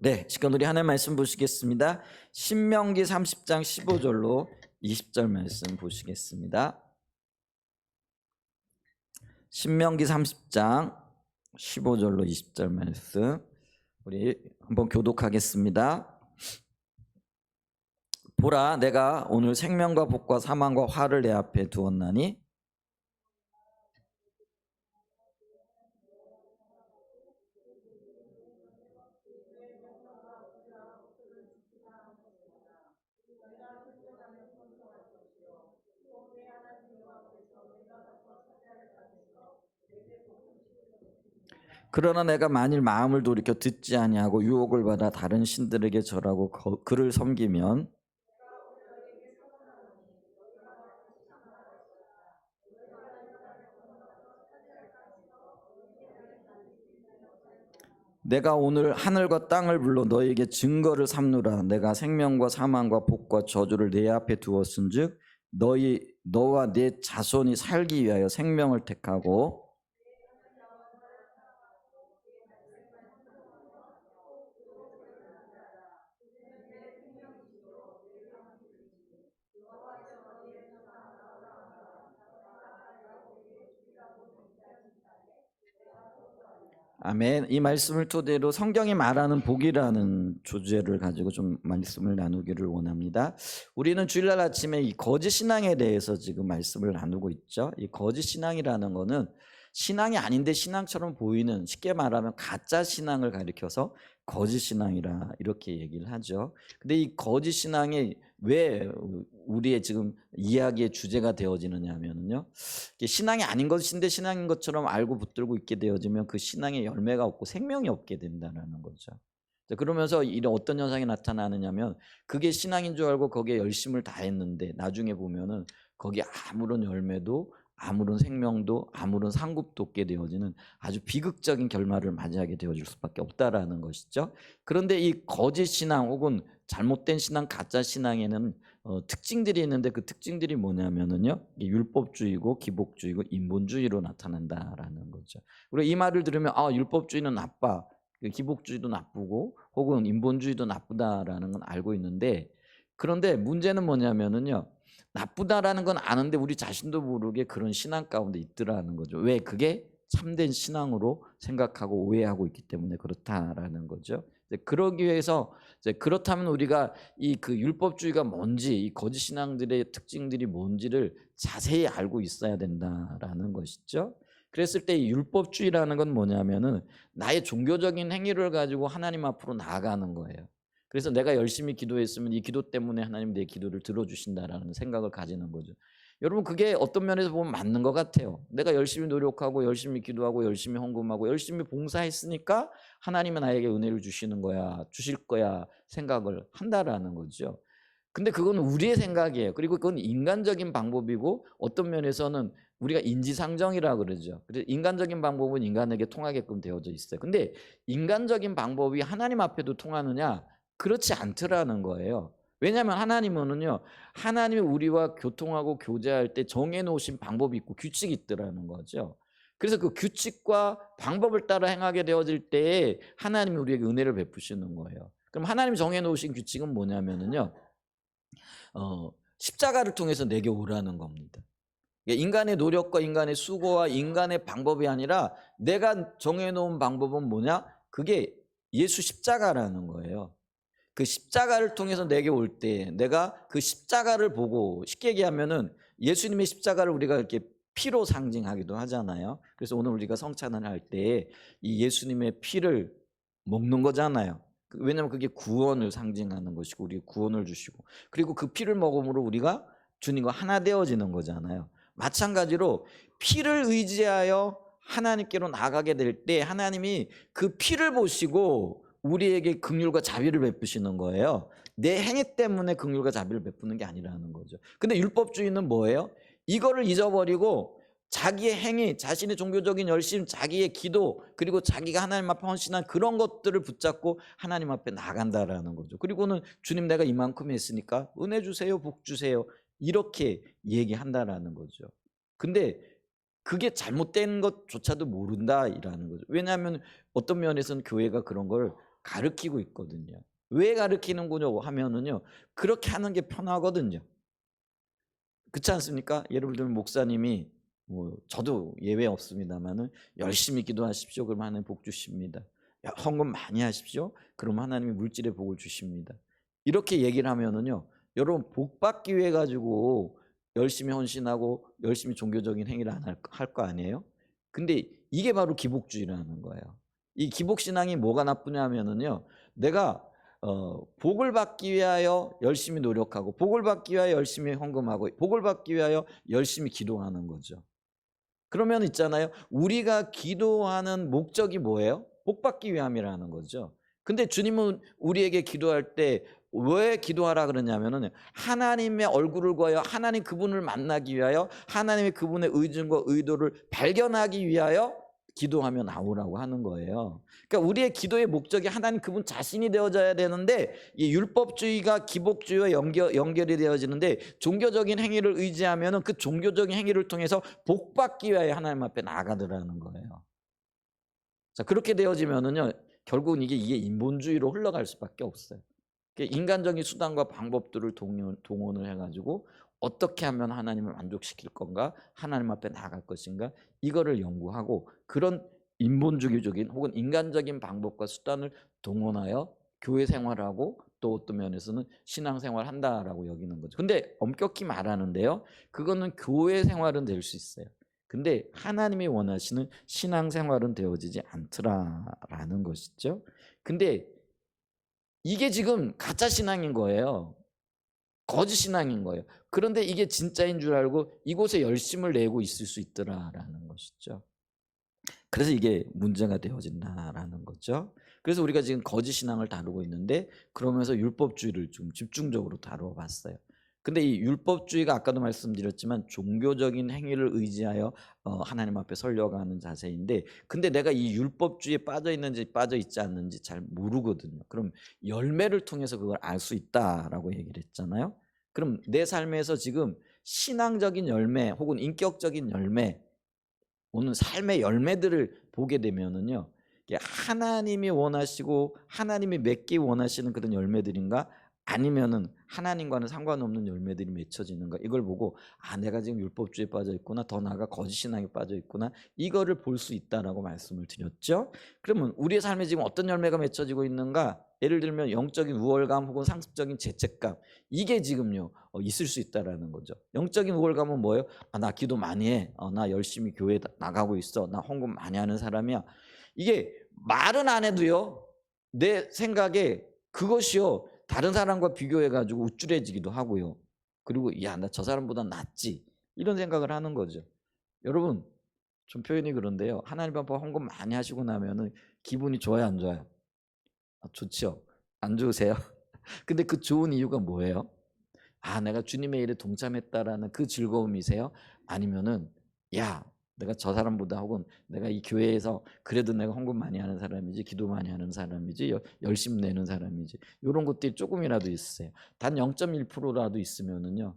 네, 지금 우리 하나님 말씀 보시겠습니다. 신명기 30장 15절로 20절 말씀 보시겠습니다. 신명기 30장 15절로 20절 말씀 우리 한번 교독하겠습니다. 보라, 내가 오늘 생명과 복과 사망과 화를 내 앞에 두었나니 그러나 내가 만일 마음을 돌이켜 듣지 아니하고 유혹을 받아 다른 신들에게 절하고 그를 섬기면 내가 오늘 하늘과 땅을 불러 너에게 증거를 삼노라. 내가 생명과 사망과 복과 저주를 내 앞에 두었은즉 너와 내 자손이 살기 위하여 생명을 택하고 아멘. 이 말씀을 토대로 성경이 말하는 복이라는 주제를 가지고 좀 말씀을 나누기를 원합니다. 우리는 주일날 아침에 이 거짓 신앙에 대해서 지금 말씀을 나누고 있죠. 이 거짓 신앙이라는 거는 신앙이 아닌데 신앙처럼 보이는, 쉽게 말하면 가짜 신앙을 가리켜서 거짓 신앙이라 이렇게 얘기를 하죠. 근데 이 거짓 신앙이 왜 우리의 지금 이야기의 주제가 되어지느냐 하면요, 신앙이 아닌 것인데 신앙인 것처럼 알고 붙들고 있게 되어지면 그 신앙의 열매가 없고 생명이 없게 된다는 거죠. 그러면서 이런 어떤 현상이 나타나느냐면, 그게 신앙인 줄 알고 거기에 열심을 다했는데 나중에 보면은 거기에 아무런 열매도 아무런 생명도 아무런 상급도 없게 되어지는 아주 비극적인 결말을 맞이하게 되어질 수밖에 없다라는 것이죠. 그런데 이 거짓 신앙 혹은 잘못된 신앙, 가짜 신앙에는 특징들이 있는데, 그 특징들이 뭐냐면은요, 율법주의고 기복주의고 인본주의로 나타난다라는 거죠. 우리가 이 말을 들으면 율법주의는 나빠, 기복주의도 나쁘고 혹은 인본주의도 나쁘다라는 건 알고 있는데, 그런데 문제는 뭐냐면은요, 나쁘다라는 건 아는데 우리 자신도 모르게 그런 신앙 가운데 있더라는 거죠. 왜? 그게 참된 신앙으로 생각하고 오해하고 있기 때문에 그렇다라는 거죠. 그러기 위해서 그렇다면 우리가 이 그 율법주의가 뭔지, 이 거짓 신앙들의 특징들이 뭔지를 자세히 알고 있어야 된다라는 것이죠. 그랬을 때 이 율법주의라는 건 뭐냐면은 나의 종교적인 행위를 가지고 하나님 앞으로 나아가는 거예요. 그래서 내가 열심히 기도했으면 이 기도 때문에 하나님 내 기도를 들어주신다라는 생각을 가지는 거죠. 여러분, 그게 어떤 면에서 보면 맞는 것 같아요. 내가 열심히 노력하고 열심히 기도하고 열심히 헌금하고 열심히 봉사했으니까 하나님은 나에게 은혜를 주시는 거야, 주실 거야 생각을 한다라는 거죠. 근데 그건 우리의 생각이에요. 그리고 그건 인간적인 방법이고 어떤 면에서는 우리가 인지상정이라고 그러죠. 그래서 인간적인 방법은 인간에게 통하게끔 되어져 있어요. 근데 인간적인 방법이 하나님 앞에도 통하느냐? 그렇지 않더라는 거예요. 왜냐하면 하나님은요, 하나님이 우리와 교통하고 교제할 때 정해놓으신 방법이 있고 규칙이 있더라는 거죠. 그래서 그 규칙과 방법을 따라 행하게 되어질 때에 하나님이 우리에게 은혜를 베푸시는 거예요. 그럼 하나님이 정해놓으신 규칙은 뭐냐면요, 십자가를 통해서 내게 오라는 겁니다. 인간의 노력과 인간의 수고와 인간의 방법이 아니라 내가 정해놓은 방법은 뭐냐? 그게 예수 십자가라는 거예요. 그 십자가를 통해서 내게 올 때 내가 그 십자가를 보고, 쉽게 얘기하면은 예수님의 십자가를 우리가 이렇게 피로 상징하기도 하잖아요. 그래서 오늘 우리가 성찬을 할 때 이 예수님의 피를 먹는 거잖아요. 왜냐하면 그게 구원을 상징하는 것이고 우리 구원을 주시고, 그리고 그 피를 먹음으로 우리가 주님과 하나 되어지는 거잖아요. 마찬가지로 피를 의지하여 하나님께로 나가게 될 때 하나님이 그 피를 보시고 우리에게 긍휼과 자비를 베푸시는 거예요. 내 행위 때문에 긍휼과 자비를 베푸는 게 아니라는 거죠. 근데 율법주의는 뭐예요? 이거를 잊어버리고 자기의 행위, 자신의 종교적인 열심, 자기의 기도, 그리고 자기가 하나님 앞에 헌신한 그런 것들을 붙잡고 하나님 앞에 나간다라는 거죠. 그리고는 주님, 내가 이만큼 했으니까 은혜 주세요, 복 주세요, 이렇게 얘기한다라는 거죠. 근데 그게 잘못된 것조차도 모른다라는 거죠. 왜냐하면 어떤 면에서는 교회가 그런 걸 가르치고 있거든요. 왜 가르치는군요 하면은요, 그렇게 하는 게 편하거든요. 그렇지 않습니까? 예를 들면 목사님이 뭐 저도 예외 없습니다만은 열심히 기도하십시오. 그럼 하나님 복 주십니다. 헌금 많이 하십시오. 그럼 하나님이 물질의 복을 주십니다. 이렇게 얘기를 하면은요, 여러분 복 받기 위해 가지고 열심히 헌신하고 열심히 종교적인 행위를 안 할 거 아니에요? 근데 이게 바로 기복주의라는 거예요. 이 기복신앙이 뭐가 나쁘냐면은요, 내가 복을 받기 위하여 열심히 노력하고 복을 받기 위하여 열심히 헌금하고 복을 받기 위하여 열심히 기도하는 거죠. 그러면 있잖아요. 우리가 기도하는 목적이 뭐예요? 복 받기 위함이라는 거죠. 근데 주님은 우리에게 기도할 때 왜 기도하라 그러냐면은 하나님의 얼굴을 구하여 하나님 그분을 만나기 위하여 하나님의 그분의 의중과 의도를 발견하기 위하여 기도하며 나오라고 하는 거예요. 그러니까 우리의 기도의 목적이 하나님 그분 자신이 되어져야 되는데 이 율법주의가 기복주의와 연결이 되어지는데 종교적인 행위를 의지하면은 그 종교적인 행위를 통해서 복 받기 위하여 하나님 앞에 나아가더라는 거예요. 자, 그렇게 되어지면은요, 결국은 이게 인본주의로 흘러갈 수밖에 없어요. 인간적인 수단과 방법들을 동원을 해가지고 어떻게 하면 하나님을 만족시킬 건가, 하나님 앞에 나아갈 것인가, 이거를 연구하고 그런 인본주의적인 혹은 인간적인 방법과 수단을 동원하여 교회 생활하고 또 어떤 면에서는 신앙생활 한다라고 여기는 거죠. 근데 엄격히 말하는데요, 그거는 교회 생활은 될 수 있어요. 근데 하나님이 원하시는 신앙생활은 되어지지 않더라라는 것이죠. 근데 이게 지금 가짜 신앙인 거예요. 거짓 신앙인 거예요. 그런데 이게 진짜인 줄 알고 이곳에 열심을 내고 있을 수 있더라라는 것이죠. 그래서 이게 문제가 되어진다라는 거죠. 그래서 우리가 지금 거짓 신앙을 다루고 있는데 그러면서 율법주의를 좀 집중적으로 다루어 봤어요. 근데 이 율법주의가 아까도 말씀드렸지만 종교적인 행위를 의지하여 하나님 앞에 설려가는 자세인데, 근데 내가 이 율법주의에 빠져 있는지 빠져 있지 않는지 잘 모르거든요. 그럼 열매를 통해서 그걸 알 수 있다라고 얘기를 했잖아요. 그럼 내 삶에서 지금 신앙적인 열매 혹은 인격적인 열매, 오는 삶의 열매들을 보게 되면은요, 이게 하나님이 원하시고 하나님이 맺기 원하시는 그런 열매들인가, 아니면은 하나님과는 상관없는 열매들이 맺혀지는가, 이걸 보고 내가 지금 율법주의에 빠져 있구나, 더 나아가 거짓 신앙에 빠져 있구나, 이거를 볼 수 있다라고 말씀을 드렸죠. 그러면 우리의 삶에 지금 어떤 열매가 맺혀지고 있는가? 예를 들면 영적인 우월감 혹은 상습적인 죄책감, 이게 지금요 있을 수 있다라는 거죠. 영적인 우월감은 뭐예요? 나 기도 많이 해. 나 열심히 교회 나가고 있어. 나 헌금 많이 하는 사람이야. 이게 말은 안 해도요, 내 생각에 그것이요, 다른 사람과 비교해 가지고 우쭐해지기도 하고요. 그리고 야, 나 저 사람보다 낫지, 이런 생각을 하는 거죠. 여러분, 좀 표현이 그런데요, 하나님 앞에 헌금 많이 하시고 나면은 기분이 좋아요, 안 좋아요? 좋죠. 안 좋으세요? 근데 그 좋은 이유가 뭐예요? 내가 주님의 일에 동참했다라는 그 즐거움이세요? 아니면은 야, 내가 저 사람보다 혹은 내가 이 교회에서 그래도 내가 헌금 많이 하는 사람이지, 기도 많이 하는 사람이지, 열심 내는 사람이지, 이런 것들이 조금이라도 있으세요? 단 0.1%라도 있으면은요,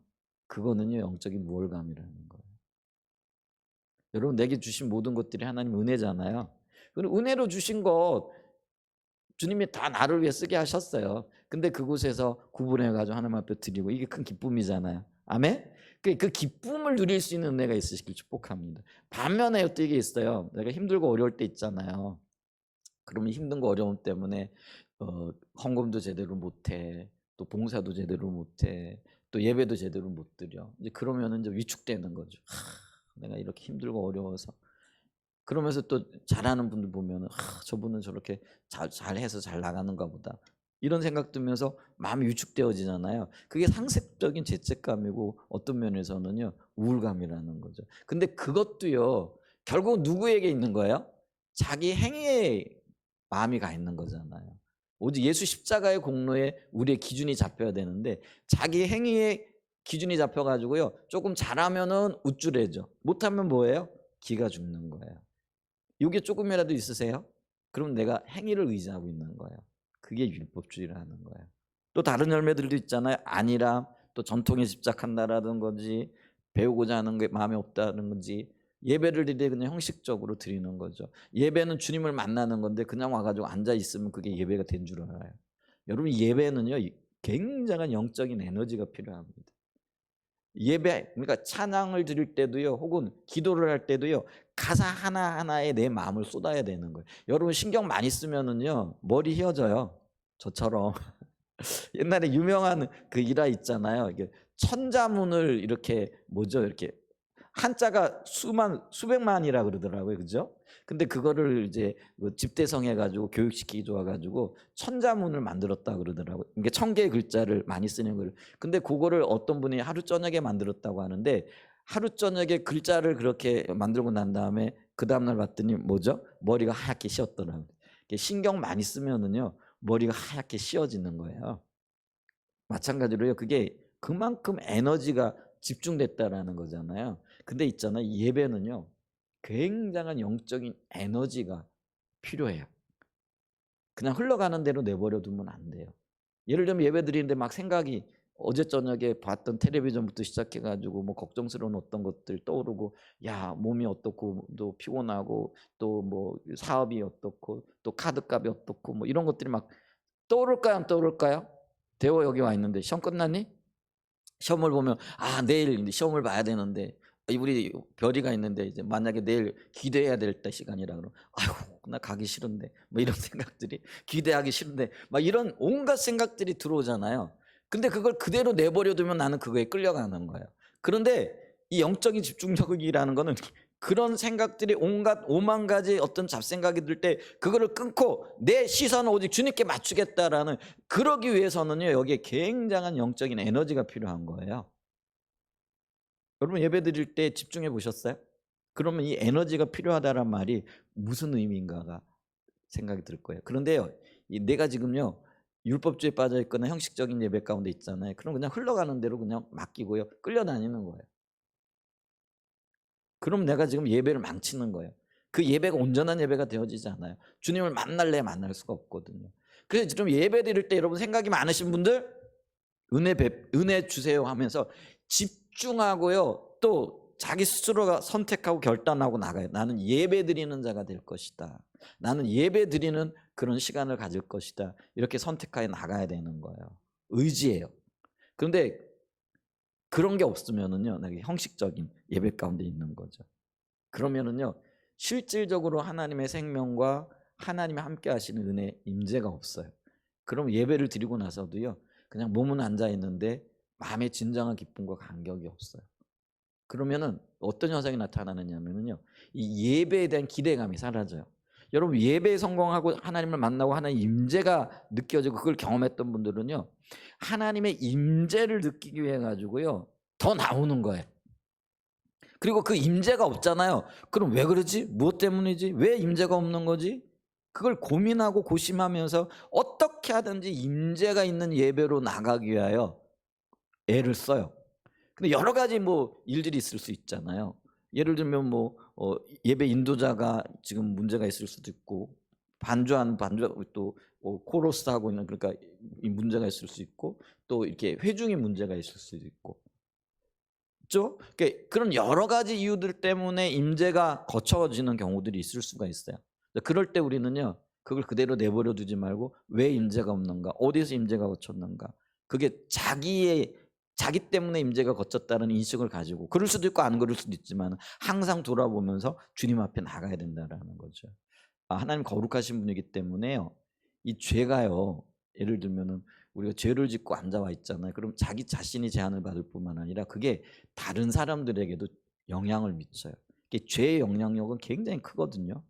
그거는요 영적인 무월감이라는 거예요. 여러분, 내게 주신 모든 것들이 하나님 은혜잖아요. 그리고 은혜로 주신 것 주님이 다 나를 위해 쓰게 하셨어요. 근데 그곳에서 구분해 가지고 하나님 앞에 드리고, 이게 큰 기쁨이잖아요. 아멘. 그 기쁨을 누릴 수 있는 은혜가 있으시길 축복합니다. 반면에 또 이게 있어요. 내가 힘들고 어려울 때 있잖아요. 그러면 힘든 거 어려움 때문에 헌금도 제대로 못 해. 또 봉사도 제대로 못 해. 또 예배도 제대로 못 드려. 이제 그러면은 이제 위축되는 거죠. 내가 이렇게 힘들고 어려워서. 그러면서 또 잘하는 분들 보면은 저분은 저렇게 잘해서 잘 나가는가 보다, 이런 생각 들면서 마음이 위축되어지잖아요. 그게 상습적인 죄책감이고 어떤 면에서는요 우울감이라는 거죠. 근데 그것도요 결국 누구에게 있는 거예요? 자기 행위에 마음이 가 있는 거잖아요. 오직 예수 십자가의 공로에 우리의 기준이 잡혀야 되는데, 자기 행위에 기준이 잡혀가지고요 조금 잘하면은 우쭐해져, 못하면 뭐예요? 기가 죽는 거예요. 이게 조금이라도 있으세요? 그럼 내가 행위를 의지하고 있는 거예요. 그게 율법주의라는 거예요. 또 다른 열매들도 있잖아요. 안일함, 또 전통에 집착한다라는 건지, 배우고자 하는 게 마음에 없다는 건지, 예배를 드리되 그냥 형식적으로 드리는 거죠. 예배는 주님을 만나는 건데 그냥 와가지고 앉아 있으면 그게 예배가 된 줄 알아요. 여러분, 예배는요 굉장한 영적인 에너지가 필요합니다. 예배, 그러니까 찬양을 드릴 때도요, 혹은 기도를 할 때도요, 가사 하나하나에 내 마음을 쏟아야 되는 거예요. 여러분, 신경 많이 쓰면은요 머리 휘어져요. 저처럼. 옛날에 유명한 그 일화 있잖아요. 이게 천자문을 이렇게 뭐죠? 이렇게 한자가 수백만이라 그러더라고요. 그죠? 근데 그거를 이제 집대성해 가지고 교육시키기 좋아 가지고 천자문을 만들었다 그러더라고요. 이게 1000개의 글자를 많이 쓰는 걸. 근데 그거를 어떤 분이 하루 저녁에 만들었다고 하는데, 하루 저녁에 글자를 그렇게 만들고 난 다음에 그 다음 날 봤더니 뭐죠? 머리가 하얗게 씌었더라고요. 신경 많이 쓰면은요 머리가 하얗게 씌어지는 거예요. 마찬가지로요, 그게 그만큼 에너지가 집중됐다라는 거잖아요. 근데 있잖아요, 예배는요 굉장한 영적인 에너지가 필요해요. 그냥 흘러가는 대로 내버려 두면 안 돼요. 예를 들면 예배 드리는데 막 생각이, 어제 저녁에 봤던 텔레비전부터 시작해 가지고 뭐 걱정스러운 어떤 것들 떠오르고, 야 몸이 어떻고, 또 피곤하고, 또 뭐 사업이 어떻고, 또 카드값이 어떻고, 뭐 이런 것들이 막 떠오를까요, 안 떠오를까요? 대호 여기 와 있는데 시험 끝났니? 시험을 보면 내일 시험을 봐야 되는데, 우리 별이가 있는데 이제 만약에 내일 기대해야 될 때 시간이라 그러면 아이고 나 가기 싫은데, 뭐 이런 생각들이, 기대하기 싫은데 막 이런 온갖 생각들이 들어오잖아요. 근데 그걸 그대로 내버려 두면 나는 그거에 끌려가는 거예요. 그런데 이 영적인 집중력이라는 거는 그런 생각들이 온갖 5만 가지 어떤 잡생각이 들 때 그거를 끊고 내 시선을 오직 주님께 맞추겠다라는, 그러기 위해서는요 여기에 굉장한 영적인 에너지가 필요한 거예요. 여러분, 예배 드릴 때 집중해 보셨어요? 그러면 이 에너지가 필요하다란 말이 무슨 의미인가가 생각이 들 거예요. 그런데요, 내가 지금요 율법주의에 빠져 있거나 형식적인 예배 가운데 있잖아요. 그럼 그냥 흘러가는 대로 그냥 맡기고요 끌려다니는 거예요. 그럼 내가 지금 예배를 망치는 거예요. 그 예배가 온전한 예배가 되어지지 않아요. 주님을 만날래 만날 수가 없거든요. 그래서 좀 예배 드릴 때 여러분, 생각이 많으신 분들 은혜 주세요 하면서 집중하고요, 또 자기 스스로가 선택하고 결단하고 나가요. 나는 예배 드리는 자가 될 것이다. 나는 예배 드리는 그런 시간을 가질 것이다. 이렇게 선택하여 나가야 되는 거예요. 의지예요. 그런데 그런 게 없으면은요, 내가 형식적인 예배 가운데 있는 거죠. 그러면은요, 실질적으로 하나님의 생명과 하나님이 함께 하시는 은혜 임재가 없어요. 그럼 예배를 드리고 나서도요, 그냥 몸은 앉아 있는데 마음의 진정한 기쁨과 감격이 없어요. 그러면은 어떤 현상이 나타나느냐면요, 이 예배에 대한 기대감이 사라져요. 여러분, 예배에 성공하고 하나님을 만나고 하나님의 임재가 느껴지고 그걸 경험했던 분들은요, 하나님의 임재를 느끼기 위해 가지고요 더 나오는 거예요. 그리고 그 임재가 없잖아요. 그럼 왜 그러지? 무엇 때문이지? 왜 임재가 없는 거지? 그걸 고민하고 고심하면서 어떻게 하든지 임재가 있는 예배로 나가기 위하여 애를 써요. 근데 여러 가지 뭐 일들이 있을 수 있잖아요. 예를 들면 뭐 예배 인도자가 지금 문제가 있을 수도 있고, 반주하는 또 코러스 하고 있는, 그러니까 이 문제가 있을 수 있고, 또 이렇게 회중이 문제가 있을 수도 있고, 그렇죠? 그런 여러 가지 이유들 때문에 임재가 거쳐지는 경우들이 있을 수가 있어요. 그럴 때 우리는요, 그걸 그대로 내버려 두지 말고 왜 임재가 없는가, 어디서 임재가 거쳤는가, 그게 자기 때문에 임재가 거쳤다는 인식을 가지고, 그럴 수도 있고 안 그럴 수도 있지만 항상 돌아보면서 주님 앞에 나가야 된다라는 거죠. 하나님 거룩하신 분이기 때문에요, 이 죄가요, 예를 들면은 우리가 죄를 짓고 앉아와 있잖아요. 그럼 자기 자신이 제한을 받을 뿐만 아니라 그게 다른 사람들에게도 영향을 미쳐요. 죄의 영향력은 굉장히 크거든요.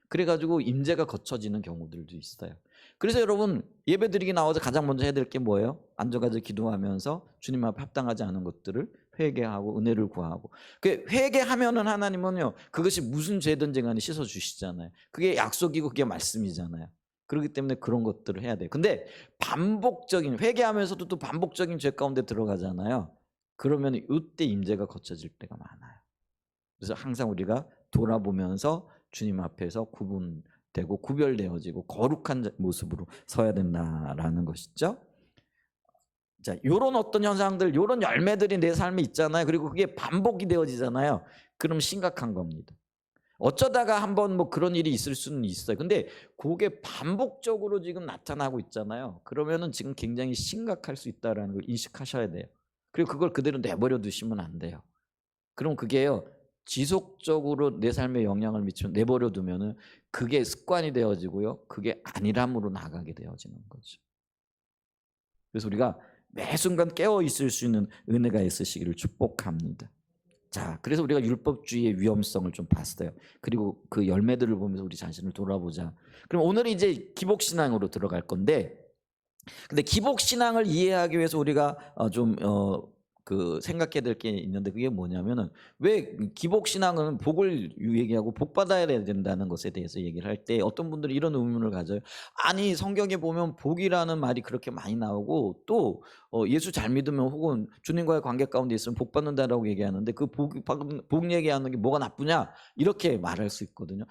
그래가지고 임재가 거쳐지는 경우들도 있어요. 그래서 여러분, 예배드리기 나와서 가장 먼저 해야 될 게 뭐예요? 앉아가지고 기도하면서 주님 앞에 합당하지 않은 것들을 회개하고 은혜를 구하고. 회개하면은 하나님은요, 그것이 무슨 죄든지 간에 씻어주시잖아요. 그게 약속이고 그게 말씀이잖아요. 그렇기 때문에 그런 것들을 해야 돼요. 근데 반복적인, 회개하면서도 또 반복적인 죄 가운데 들어가잖아요. 그러면 이때 임재가 거쳐질 때가 많아요. 그래서 항상 우리가 돌아보면서 주님 앞에서 구분되고 구별되어지고 거룩한 모습으로 서야 된다라는 것이죠. 자, 요런 어떤 현상들, 요런 열매들이 내 삶에 있잖아요. 그리고 그게 반복이 되어지잖아요. 그럼 심각한 겁니다. 어쩌다가 한번 뭐 그런 일이 있을 수는 있어요. 근데 그게 반복적으로 지금 나타나고 있잖아요. 그러면은 지금 굉장히 심각할 수 있다라는 걸 인식하셔야 돼요. 그리고 그걸 그대로 내버려 두시면 안 돼요. 그럼 그게요, 지속적으로 내 삶에 영향을 미치면 내버려 두면은 그게 습관이 되어지고요, 그게 안일함으로 나가게 되어지는 거죠. 그래서 우리가 매 순간 깨어 있을 수 있는 은혜가 있으시기를 축복합니다. 자, 그래서 우리가 율법주의의 위험성을 좀 봤어요. 그리고 그 열매들을 보면서 우리 자신을 돌아보자. 그럼 오늘 이제 기복신앙으로 들어갈 건데, 근데 기복신앙을 이해하기 위해서 우리가 그 생각해야 될 게 있는데, 그게 뭐냐면은, 왜 기복신앙은 복을 얘기하고 복 받아야 된다는 것에 대해서 얘기를 할 때 어떤 분들이 이런 의문을 가져요. 아니, 성경에 보면 복이라는 말이 그렇게 많이 나오고 또 예수 잘 믿으면 혹은 주님과의 관계 가운데 있으면 복 받는다라고 얘기하는데, 그 복 얘기하는 게 뭐가 나쁘냐, 이렇게 말할 수 있거든요.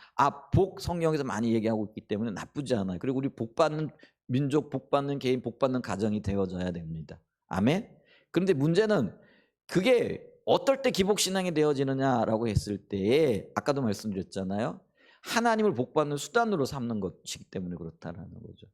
복 성경에서 많이 얘기하고 있기 때문에 나쁘지 않아요. 그리고 우리 복 받는 민족, 복 받는 개인, 복 받는 가정이 되어져야 됩니다. 아멘. 그런데 문제는 그게 어떨 때 기복신앙이 되어지느냐라고 했을 때에, 아까도 말씀드렸잖아요, 하나님을 복받는 수단으로 삼는 것이기 때문에 그렇다라는 거죠.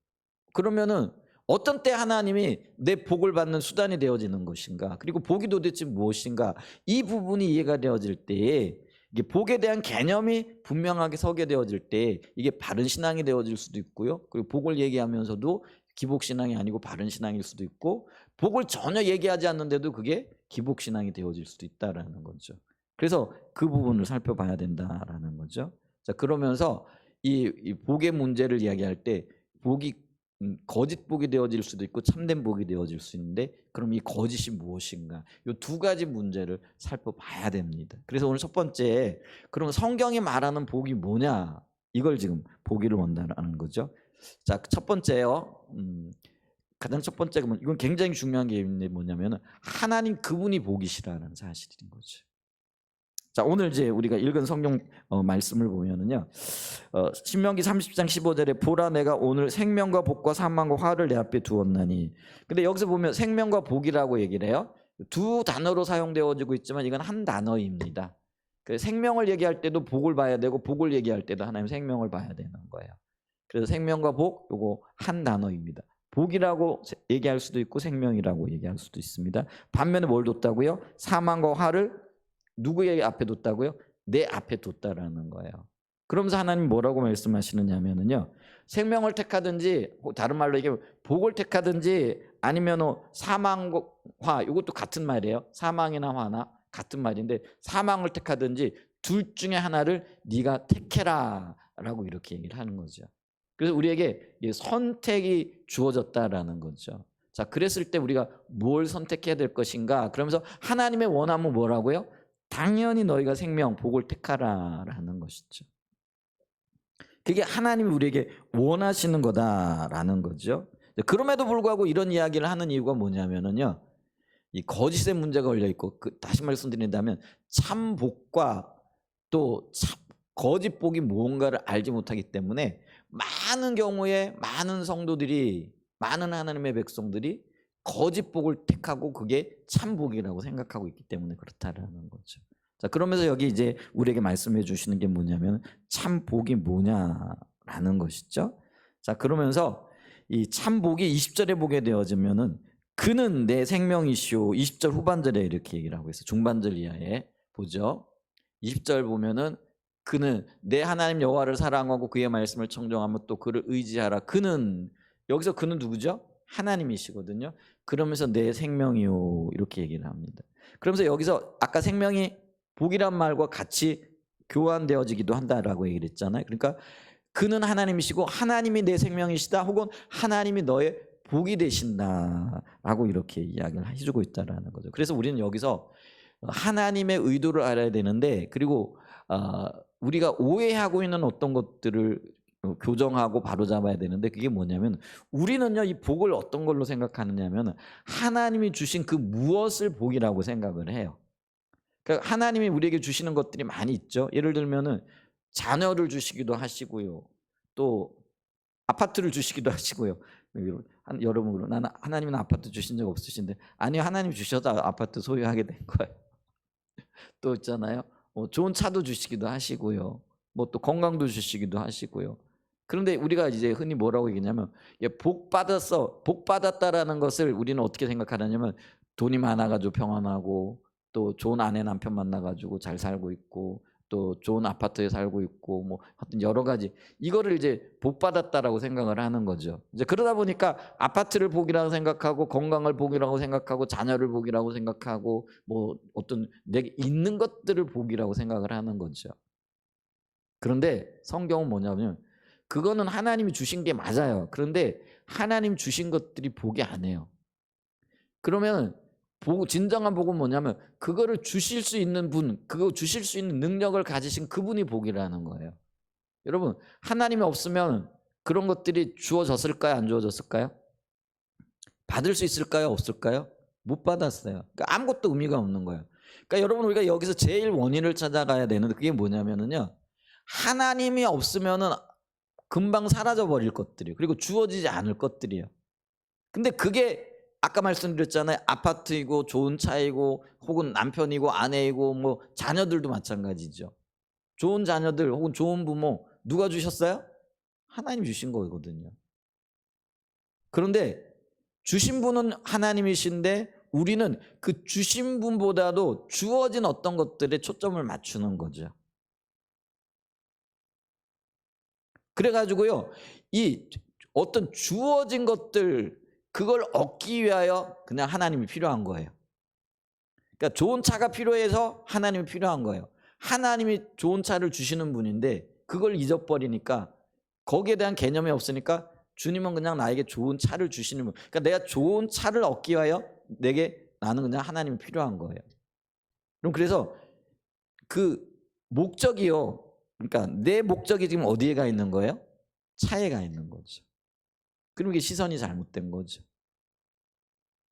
그러면은 어떤 때 하나님이 내 복을 받는 수단이 되어지는 것인가, 그리고 복이 도대체 무엇인가, 이 부분이 이해가 되어질 때에 이게 복에 대한 개념이 분명하게 서게 되어질 때 이게 바른 신앙이 되어질 수도 있고요, 그리고 복을 얘기하면서도 기복신앙이 아니고 바른 신앙일 수도 있고, 복을 전혀 얘기하지 않는데도 그게 기복신앙이 되어질 수도 있다라는 거죠. 그래서 그 부분을 살펴봐야 된다라는 거죠. 자, 그러면서 이 복의 문제를 이야기할 때 복이 거짓 복이 되어질 수도 있고 참된 복이 되어질 수 있는데, 그럼 이 거짓이 무엇인가, 이 두 가지 문제를 살펴봐야 됩니다. 그래서 오늘 첫 번째, 그러면 성경이 말하는 복이 뭐냐, 이걸 지금 보기를 원한다는 거죠. 자, 첫 번째요, 가장 첫 번째가 이건 굉장히 중요한 게 있는데, 뭐냐면 하나님 그분이 복이시라는 사실인 거죠. 자, 오늘 이제 우리가 읽은 성경 말씀을 보면은요, 신명기 30장 15절에 보라, 내가 오늘 생명과 복과 사망과 화를 내 앞에 두었나니. 근데 여기서 보면 생명과 복이라고 얘기를 해요. 두 단어로 사용되어지고 있지만 이건 한 단어입니다. 그 생명을 얘기할 때도 복을 봐야 되고, 복을 얘기할 때도 하나님 생명을 봐야 되는 거예요. 그래서 생명과 복, 요거 한 단어입니다. 복이라고 얘기할 수도 있고 생명이라고 얘기할 수도 있습니다. 반면에 뭘 뒀다고요? 사망과 화를 누구의 앞에 뒀다고요? 내 앞에 뒀다라는 거예요. 그러면서 하나님 뭐라고 말씀하시느냐면요, 생명을 택하든지, 다른 말로 얘기하면 복을 택하든지, 아니면 사망과 화, 이것도 같은 말이에요. 사망이나 화나 같은 말인데, 사망을 택하든지 둘 중에 하나를 네가 택해라 라고 이렇게 얘기를 하는 거죠. 그래서 우리에게 선택이 주어졌다라는 거죠. 자, 그랬을 때 우리가 뭘 선택해야 될 것인가, 그러면서 하나님의 원함은 뭐라고요? 당연히 너희가 생명, 복을 택하라라는 것이죠. 그게 하나님이 우리에게 원하시는 거다라는 거죠. 그럼에도 불구하고 이런 이야기를 하는 이유가 뭐냐면은요, 이 거짓의 문제가 걸려 있고, 다시 말씀드린다면 참 복과 또 거짓 복이 무언가를 알지 못하기 때문에 많은 경우에 많은 성도들이, 많은 하나님의 백성들이 거짓 복을 택하고 그게 참 복이라고 생각하고 있기 때문에 그렇다라는 거죠. 자, 그러면서 여기 이제 우리에게 말씀해 주시는 게 뭐냐면 참 복이 뭐냐라는 것이죠. 자, 그러면서 이 참 복이 20절에 보게 되어지면은 그는 내 생명이시오. 20절 후반절에 이렇게 얘기를 하고 있어요. 중반절 이하에 보죠. 20절 보면은 그는 내 하나님 여호와를 사랑하고 그의 말씀을 청종하며 또 그를 의지하라. 그는, 여기서 그는 누구죠? 하나님이시거든요. 그러면서 내 생명이요, 이렇게 얘기를 합니다. 그러면서 여기서 아까 생명이 복이란 말과 같이 교환되어지기도 한다라고 얘기를 했잖아요. 그러니까 그는 하나님이시고 하나님이 내 생명이시다, 혹은 하나님이 너의 복이 되신다라고 이렇게 이야기를 해주고 있다라는 거죠. 그래서 우리는 여기서 하나님의 의도를 알아야 되는데, 그리고 우리가 오해하고 있는 어떤 것들을 교정하고 바로잡아야 되는데, 그게 뭐냐면 우리는요, 이 복을 어떤 걸로 생각하느냐면 하나님이 주신 그 무엇을 복이라고 생각을 해요. 그러니까 하나님이 우리에게 주시는 것들이 많이 있죠. 예를 들면은 자녀를 주시기도 하시고요, 또 아파트를 주시기도 하시고요. 여러분, 그럼 나는 하나님은 아파트 주신 적 없으신데, 아니요, 하나님 주셔서 아파트 소유하게 된 거예요. 또 있잖아요, 좋은 차도 주시기도 하시고요. 뭐 또 건강도 주시기도 하시고요. 그런데 우리가 이제 흔히 뭐라고 얘기냐면 복 받았어, 복 받았다라는 것을 우리는 어떻게 생각하냐면 돈이 많아가지고 평안하고 또 좋은 아내 남편 만나가지고 잘 살고 있고 또 좋은 아파트에 살고 있고 뭐 하여튼 여러 가지 이거를 이제 복 받았다라고 생각을 하는 거죠. 이제 그러다 보니까 아파트를 복이라고 생각하고 건강을 복이라고 생각하고 자녀를 복이라고 생각하고 뭐 어떤 내게 있는 것들을 복이라고 생각을 하는 거죠. 그런데 성경은 뭐냐면 그거는 하나님이 주신 게 맞아요. 그런데 하나님 주신 것들이 복이 아니에요. 그러면 진정한 복은 뭐냐면 그거를 주실 수 있는 분, 그거 주실 수 있는 능력을 가지신 그분이 복이라는 거예요. 여러분, 하나님이 없으면 그런 것들이 주어졌을까요? 안 주어졌을까요? 받을 수 있을까요? 없을까요? 못 받았어요. 그러니까 아무것도 의미가 없는 거예요. 그러니까 여러분 우리가 여기서 제일 원인을 찾아가야 되는데 그게 뭐냐면은요. 하나님이 없으면은 금방 사라져 버릴 것들이에요. 그리고 주어지지 않을 것들이에요. 근데 그게 아까 말씀드렸잖아요. 아파트이고 좋은 차이고 혹은 남편이고 아내이고 뭐 자녀들도 마찬가지죠. 좋은 자녀들 혹은 좋은 부모 누가 주셨어요? 하나님이 주신 거거든요. 그런데 주신 분은 하나님이신데 우리는 그 주신 분보다도 주어진 어떤 것들에 초점을 맞추는 거죠. 그래가지고요, 이 어떤 주어진 것들, 그걸 얻기 위하여 그냥 하나님이 필요한 거예요. 그러니까 좋은 차가 필요해서 하나님이 필요한 거예요. 하나님이 좋은 차를 주시는 분인데 그걸 잊어버리니까 거기에 대한 개념이 없으니까 주님은 그냥 나에게 좋은 차를 주시는 분. 그러니까 내가 좋은 차를 얻기 위하여 나는 그냥 하나님이 필요한 거예요. 그럼 그래서 그 목적이요. 그러니까 내 목적이 지금 어디에 가 있는 거예요? 차에 가 있는 거죠. 그럼 이게 시선이 잘못된 거죠.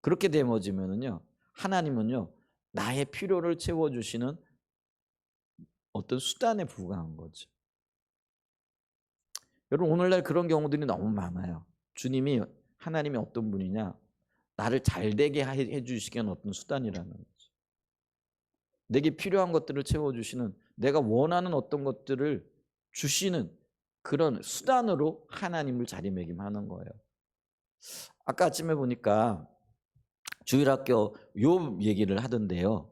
그렇게 되어지면은요, 하나님은요, 나의 필요를 채워주시는 어떤 수단에 불과한 거죠. 여러분, 오늘날 그런 경우들이 너무 많아요. 주님이, 하나님이 어떤 분이냐? 나를 잘되게 해주시기 위한 어떤 수단이라는 거죠. 내게 필요한 것들을 채워주시는, 내가 원하는 어떤 것들을 주시는 그런 수단으로 하나님을 자리매김하는 거예요. 아까 아침에 보니까 주일학교 욥 얘기를 하던데요.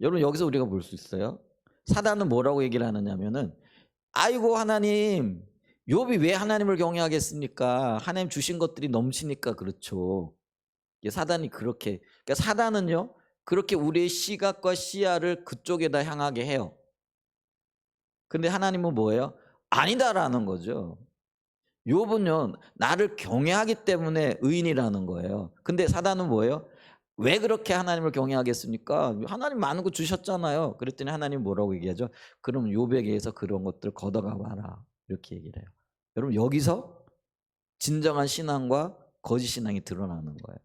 여러분 여기서 우리가 볼 수 있어요. 사단은 뭐라고 얘기를 하느냐면은 아이고 하나님 욥이 왜 하나님을 경외하겠습니까? 하나님 주신 것들이 넘치니까 그렇죠. 사단이 그렇게 그러니까 사단은요 그렇게 우리의 시각과 시야를 그쪽에다 향하게 해요. 근데 하나님은 뭐예요? 아니다라는 거죠. 욥은요 나를 경외하기 때문에 의인이라는 거예요. 근데 사단은 뭐예요? 왜 그렇게 하나님을 경외하겠습니까? 하나님 많은 거 주셨잖아요. 그랬더니 하나님 뭐라고 얘기하죠? 그럼 욥에게 해서 그런 것들 걷어가 봐라. 이렇게 얘기를 해요. 여러분 여기서 진정한 신앙과 거짓 신앙이 드러나는 거예요.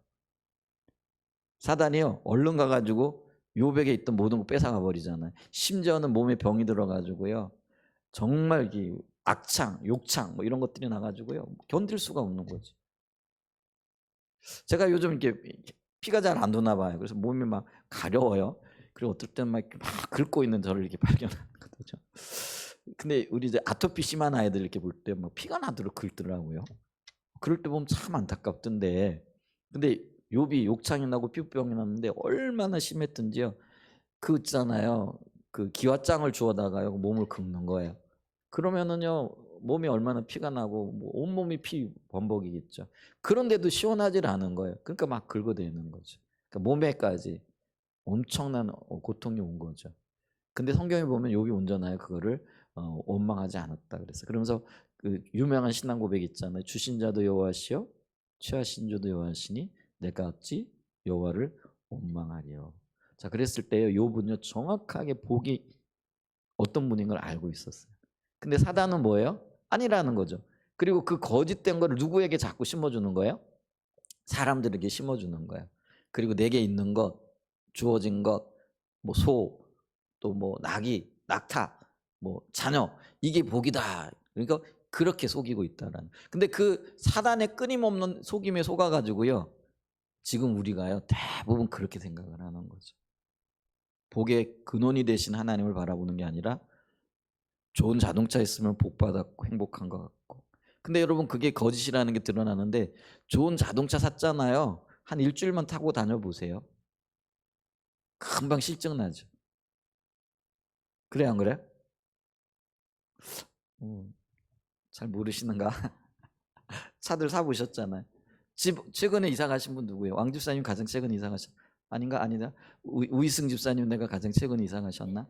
사단이요 얼른 가가지고 욥에게 있던 모든 거 뺏어가 버리잖아요. 심지어는 몸에 병이 들어가지고요 정말 악창, 욕창 뭐 이런 것들이 나가지고요 견딜 수가 없는 거죠. 제가 요즘 이렇게 피가 잘 안 도나 봐요. 그래서 몸이 막 가려워요. 그리고 어떨 때는 막 긁고 있는 저를 이렇게 발견하는 거죠. 근데 우리 이제 아토피 심한 아이들 이렇게 볼 때 막 피가 나도록 긁더라고요. 그럴 때 보면 참 안타깝던데. 근데 욥이 욕창이 나고 피부병이 났는데 얼마나 심했던지요. 그 있잖아요. 그 기와장을 주워다가요 몸을 긁는 거예요. 그러면은요 몸이 얼마나 피가 나고 뭐 온몸이 피 범벅이겠죠. 그런데도 시원하지 않은 거예요. 그러니까 막 긁어대는 거죠. 그러니까 몸에까지 엄청난 고통이 온 거죠. 근데 성경에 보면 욥이 온전하여 그거를 원망하지 않았다 그랬어요. 그러면서 그 유명한 신앙 고백 있잖아요. 주신 자도 여호와시요 취하신 자도 여호와시니 내가 어찌 여호와를 원망하리요. 자 그랬을 때요 욥은요 정확하게 복이 어떤 분인 걸 알고 있었어요. 근데 사단은 뭐예요? 아니라는 거죠. 그리고 그 거짓된 거를 누구에게 자꾸 심어주는 거예요? 사람들에게 심어주는 거예요. 그리고 내게 있는 것, 주어진 것, 뭐 소, 또 뭐 나귀, 낙타, 뭐 자녀 이게 복이다. 그러니까 그렇게 속이고 있다라는. 근데 그 사단의 끊임없는 속임에 속아가지고요. 지금 우리가요 대부분 그렇게 생각을 하는 거죠. 복의 근원이 되신 하나님을 바라보는 게 아니라 좋은 자동차 있으면 복 받았고 행복한 것 같고. 근데 여러분 그게 거짓이라는 게 드러나는데 좋은 자동차 샀잖아요. 한 일주일만 타고 다녀보세요. 금방 실증 나죠. 그래 안 그래? 잘 모르시는가? 차들 사보셨잖아요. 집 최근에 이사 가신 분 누구예요? 왕 집사님 가장 최근에 이사 가셨 아닌가? 아니다. 우이승 집사님 내가 가장 최근에 이사 가셨나?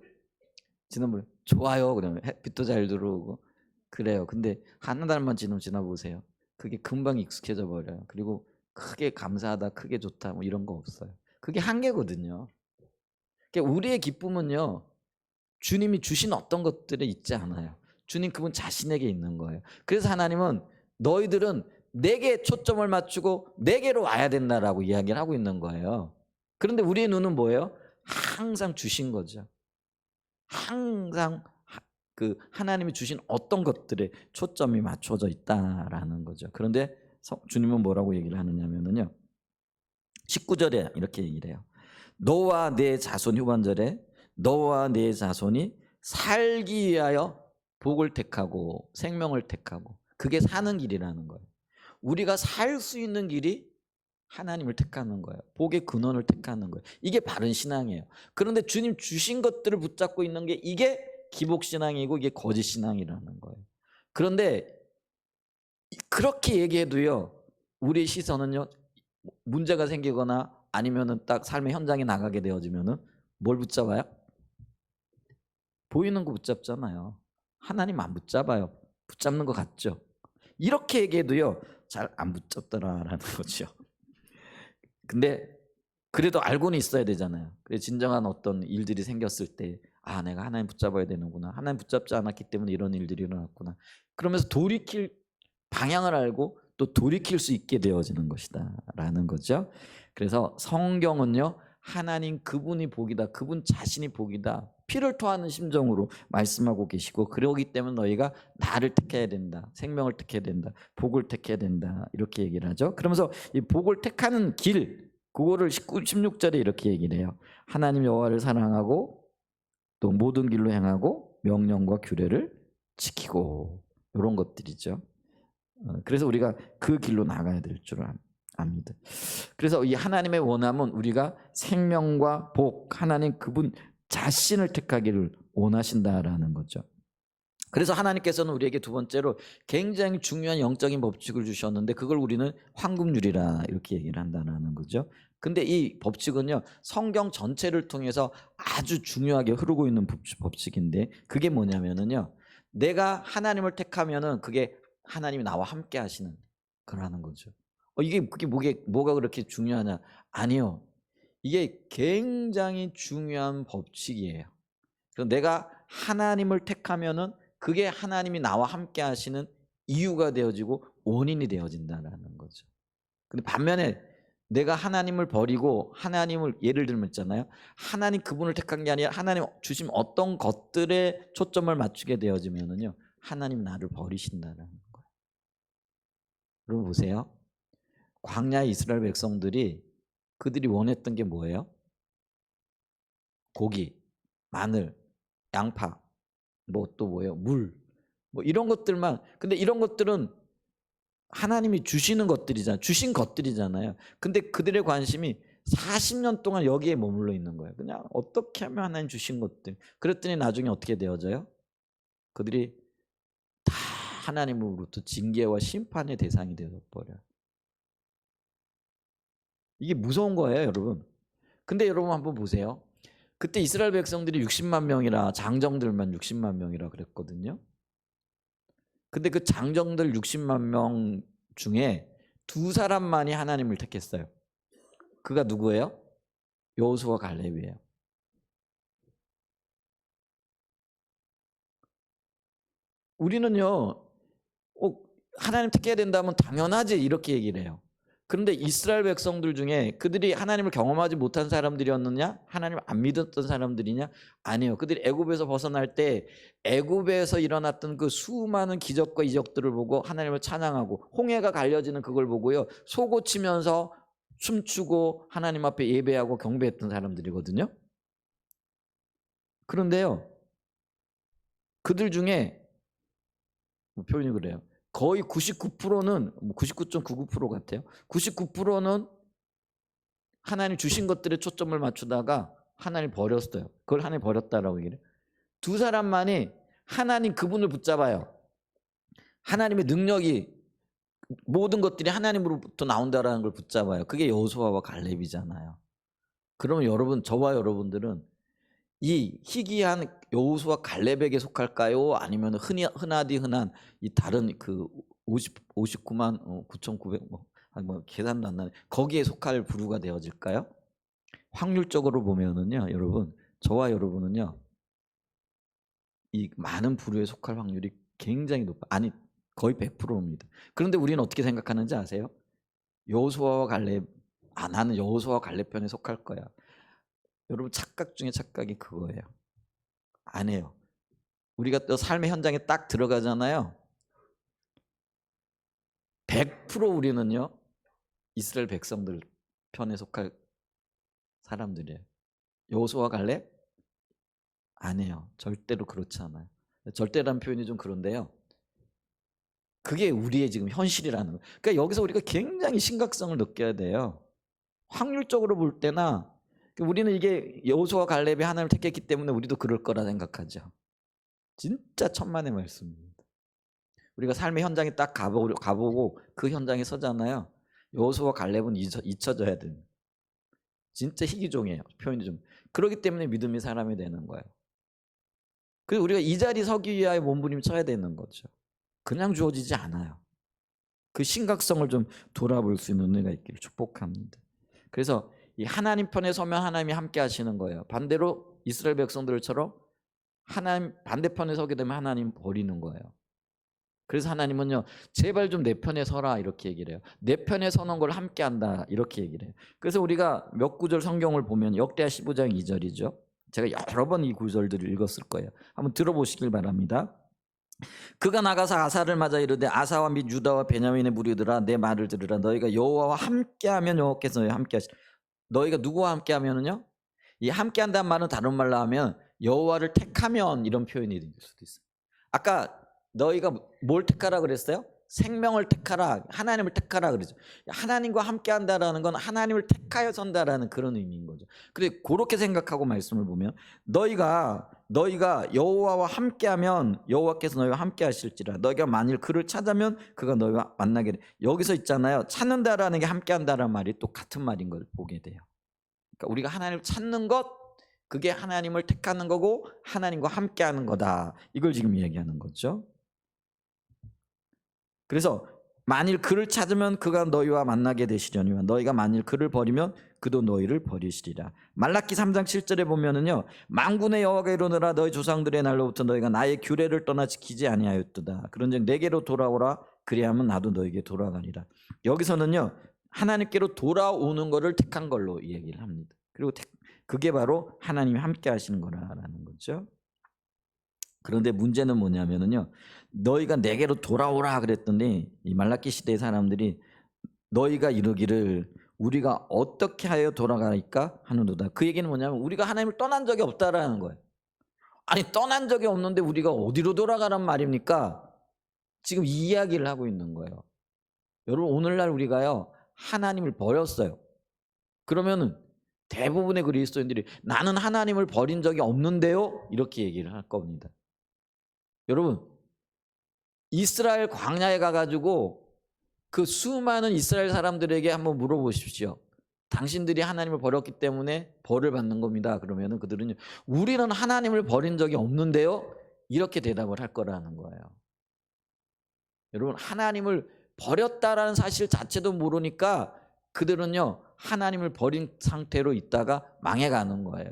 지난번에 좋아요. 그러면 햇빛도 잘 들어오고 그래요. 근데 한 달만 지나 보세요. 그게 금방 익숙해져 버려요. 그리고 크게 감사하다, 크게 좋다 뭐 이런 거 없어요. 그게 한계거든요. 그러니까 우리의 기쁨은요. 주님이 주신 어떤 것들에 있지 않아요. 주님 그분 자신에게 있는 거예요. 그래서 하나님은 너희들은 내게 초점을 맞추고 내게로 와야 된다라고 이야기를 하고 있는 거예요. 그런데 우리의 눈은 뭐예요? 항상 주신 거죠. 항상 그 하나님이 주신 어떤 것들에 초점이 맞춰져 있다라는 거죠. 그런데 주님은 뭐라고 얘기를 하느냐면요. 19절에 이렇게 얘기를 해요. 너와 내 자손 후반절에 너와 내 자손이 살기 위하여 복을 택하고 생명을 택하고 그게 사는 길이라는 거예요. 우리가 살 수 있는 길이 하나님을 택하는 거예요. 복의 근원을 택하는 거예요. 이게 바른 신앙이에요. 그런데 주님 주신 것들을 붙잡고 있는 게 이게 기복신앙이고 이게 거짓신앙이라는 거예요. 그런데 그렇게 얘기해도요. 우리의 시선은요. 문제가 생기거나 아니면은 딱 삶의 현장에 나가게 되어지면은 뭘 붙잡아요? 보이는 거 붙잡잖아요. 하나님 안 붙잡아요. 붙잡는 것 같죠? 이렇게 얘기해도요. 잘 안 붙잡더라라는 거죠. 근데 그래도 알고는 있어야 되잖아요. 그래서 진정한 어떤 일들이 생겼을 때 아, 내가 하나님 붙잡아야 되는구나. 하나님 붙잡지 않았기 때문에 이런 일들이 일어났구나. 그러면서 돌이킬 방향을 알고 또 돌이킬 수 있게 되어지는 것이다라는 거죠. 그래서 성경은요. 하나님 그분이 복이다. 그분 자신이 복이다. 피를 토하는 심정으로 말씀하고 계시고 그러기 때문에 너희가 나를 택해야 된다. 생명을 택해야 된다. 복을 택해야 된다. 이렇게 얘기를 하죠. 그러면서 이 복을 택하는 길 그거를 16절에 이렇게 얘기를 해요. 하나님 여호와를 사랑하고 또 모든 길로 행하고 명령과 규례를 지키고 이런 것들이죠. 그래서 우리가 그 길로 나가야 될 줄 압니다. 그래서 이 하나님의 원함은 우리가 생명과 복, 하나님 그분 자신을 택하기를 원하신다라는 거죠. 그래서 하나님께서는 우리에게 두 번째로 굉장히 중요한 영적인 법칙을 주셨는데 그걸 우리는 황금률이라 이렇게 얘기를 한다는 거죠. 근데 이 법칙은요 성경 전체를 통해서 아주 중요하게 흐르고 있는 법칙인데 그게 뭐냐면은요 내가 하나님을 택하면은 그게 하나님이 나와 함께 하시는 그러는 거죠. 그게 뭐가 그렇게 중요하냐? 아니요. 이게 굉장히 중요한 법칙이에요. 그래서 내가 하나님을 택하면은 그게 하나님이 나와 함께 하시는 이유가 되어지고 원인이 되어진다는 거죠. 근데 반면에 내가 하나님을 버리고 하나님을 예를 들면 있잖아요. 하나님 그분을 택한 게 아니라 하나님 주신 어떤 것들에 초점을 맞추게 되어지면은요. 하나님 나를 버리신다는 거예요. 여러분 보세요. 광야 이스라엘 백성들이 그들이 원했던 게 뭐예요? 고기, 마늘, 양파, 뭐 또 뭐예요? 물. 뭐 이런 것들만. 근데 이런 것들은 하나님이 주시는 것들이잖아요. 주신 것들이잖아요. 근데 그들의 관심이 40년 동안 여기에 머물러 있는 거예요. 그냥 어떻게 하면 하나님 주신 것들. 그랬더니 나중에 어떻게 되어져요? 그들이 다 하나님으로부터 징계와 심판의 대상이 되어버려요. 이게 무서운 거예요, 여러분. 근데 여러분 한번 보세요. 그때 이스라엘 백성들이 60만 명이라 장정들만 60만 명이라 그랬거든요. 근데 그 장정들 60만 명 중에 두 사람만이 하나님을 택했어요. 그가 누구예요? 여호수아 갈렙이에요. 우리는요, 하나님 택해야 된다면 당연하지 이렇게 얘기를 해요. 그런데 이스라엘 백성들 중에 그들이 하나님을 경험하지 못한 사람들이었느냐? 하나님을 안 믿었던 사람들이냐? 아니요. 그들이 애굽에서 벗어날 때 애굽에서 일어났던 그 수많은 기적과 이적들을 보고 하나님을 찬양하고 홍해가 갈려지는 그걸 보고요. 속옷치면서 춤추고 하나님 앞에 예배하고 경배했던 사람들이거든요. 그런데요, 그들 중에 표현이 그래요. 거의 99%는 99.99% 같아요. 99%는 하나님 주신 것들에 초점을 맞추다가 하나님 버렸어요. 그걸 하나님 버렸다라고 얘기해요. 두 사람만이 하나님 그분을 붙잡아요. 하나님의 능력이 모든 것들이 하나님으로부터 나온다라는 걸 붙잡아요. 그게 여호수아와 갈렙이잖아요. 그러면 여러분, 저와 여러분들은 이 희귀한 여호수아 갈렙에게 속할까요? 아니면 흔하디 흔한 이 다른 그 59만 9,900 뭐 계산도 안 나네. 거기에 속할 부류가 되어질까요? 확률적으로 보면은요, 여러분, 저와 여러분은요, 이 많은 부류에 속할 확률이 굉장히 아니 거의 100%입니다. 그런데 우리는 어떻게 생각하는지 아세요? 여호수아와 갈렙, 나는 여호수아와 갈렙 편에 속할 거야. 여러분, 착각 중에 착각이 그거예요. 안 해요. 우리가 또 삶의 현장에 딱 들어가잖아요. 100% 우리는요, 이스라엘 백성들 편에 속할 사람들이에요. 여호수아와 갈렙? 아니에요. 절대로 그렇지 않아요. 절대라는 표현이 좀 그런데요, 그게 우리의 지금 현실이라는 거예요. 그러니까 여기서 우리가 굉장히 심각성을 느껴야 돼요. 확률적으로 볼 때나 우리는 이게 여호수아와 갈렙이 하나님을 택했기 때문에 우리도 그럴 거라 생각하죠. 진짜 천만의 말씀입니다. 우리가 삶의 현장에 딱 가보고 그 현장에 서잖아요. 여호수아와 갈렙은 잊혀져야 돼요. 진짜 희귀종이에요. 표현이 좀. 그렇기 때문에 믿음이 사람이 되는 거예요. 그래서 우리가 이 자리 서기 위하여 몸부림쳐야 되는 거죠. 그냥 주어지지 않아요. 그 심각성을 좀 돌아볼 수 있는 은혜가 있기를 축복합니다. 그래서 이 하나님 편에 서면 하나님이 함께 하시는 거예요. 반대로 이스라엘 백성들처럼 하나님 반대편에 서게 되면 하나님 버리는 거예요. 그래서 하나님은요, 제발 좀 내 편에 서라 이렇게 얘기를 해요. 내 편에 서는 걸 함께 한다 이렇게 얘기를 해요. 그래서 우리가 몇 구절 성경을 보면 역대하 15장 2절이죠. 제가 여러 번 이 구절들을 읽었을 거예요. 한번 들어보시길 바랍니다. 그가 나가서 아사를 맞아 이르되 아사와 및 유다와 베냐민의 무리들아 내 말을 들으라. 너희가 여호와와 함께하면 여호와께서 너희와 함께하시. 너희가 누구와 함께하면은요, 이 함께한다는 말은 다른 말로 하면 여호와를 택하면 이런 표현이 될 수도 있어요. 아까 너희가 뭘 택하라 그랬어요? 생명을 택하라, 하나님을 택하라 그러죠. 하나님과 함께한다라는 건 하나님을 택하여 선다라는 그런 의미인 거죠. 그런데 그렇게 생각하고 말씀을 보면 너희가 여호와와 함께하면 여호와께서 너희와 함께하실지라. 너희가 만일 그를 찾으면 그가 너희와 만나게 돼. 여기서 있잖아요. 찾는다라는 게 함께한다라는 말이 또 같은 말인 걸 보게 돼요. 그러니까 우리가 하나님을 찾는 것, 그게 하나님을 택하는 거고 하나님과 함께하는 거다. 이걸 지금 이야기하는 거죠. 그래서 만일 그를 찾으면 그가 너희와 만나게 되시려니와 너희가 만일 그를 버리면 그도 너희를 버리시리라. 말라기 3장 7절에 보면은요, 만군의 여호와가 이르노라 너희 조상들의 날로부터 너희가 나의 규례를 떠나 지키지 아니하였도다. 그런즉 내게로 돌아오라 그리하면 나도 너에게 돌아가리라. 여기서는요, 하나님께로 돌아오는 것을 택한 걸로 얘기를 합니다. 그리고 그게 바로 하나님이 함께 하시는 거라는 거죠. 그런데 문제는 뭐냐면은요, 너희가 내게로 돌아오라 그랬더니 이 말라기 시대의 사람들이 너희가 이르기를 우리가 어떻게 하여 돌아갈까 하는도다. 그 얘기는 뭐냐면 우리가 하나님을 떠난 적이 없다라는 거예요. 아니, 떠난 적이 없는데 우리가 어디로 돌아가란 말입니까? 지금 이 이야기를 하고 있는 거예요. 여러분, 오늘날 우리가요, 하나님을 버렸어요. 그러면은 대부분의 그리스도인들이 나는 하나님을 버린 적이 없는데요, 이렇게 얘기를 할 겁니다. 여러분, 이스라엘 광야에 가가지고 그 수많은 이스라엘 사람들에게 한번 물어보십시오. 당신들이 하나님을 버렸기 때문에 벌을 받는 겁니다. 그러면은 그들은 우리는 하나님을 버린 적이 없는데요, 이렇게 대답을 할 거라는 거예요. 여러분, 하나님을 버렸다라는 사실 자체도 모르니까 그들은요, 하나님을 버린 상태로 있다가 망해가는 거예요.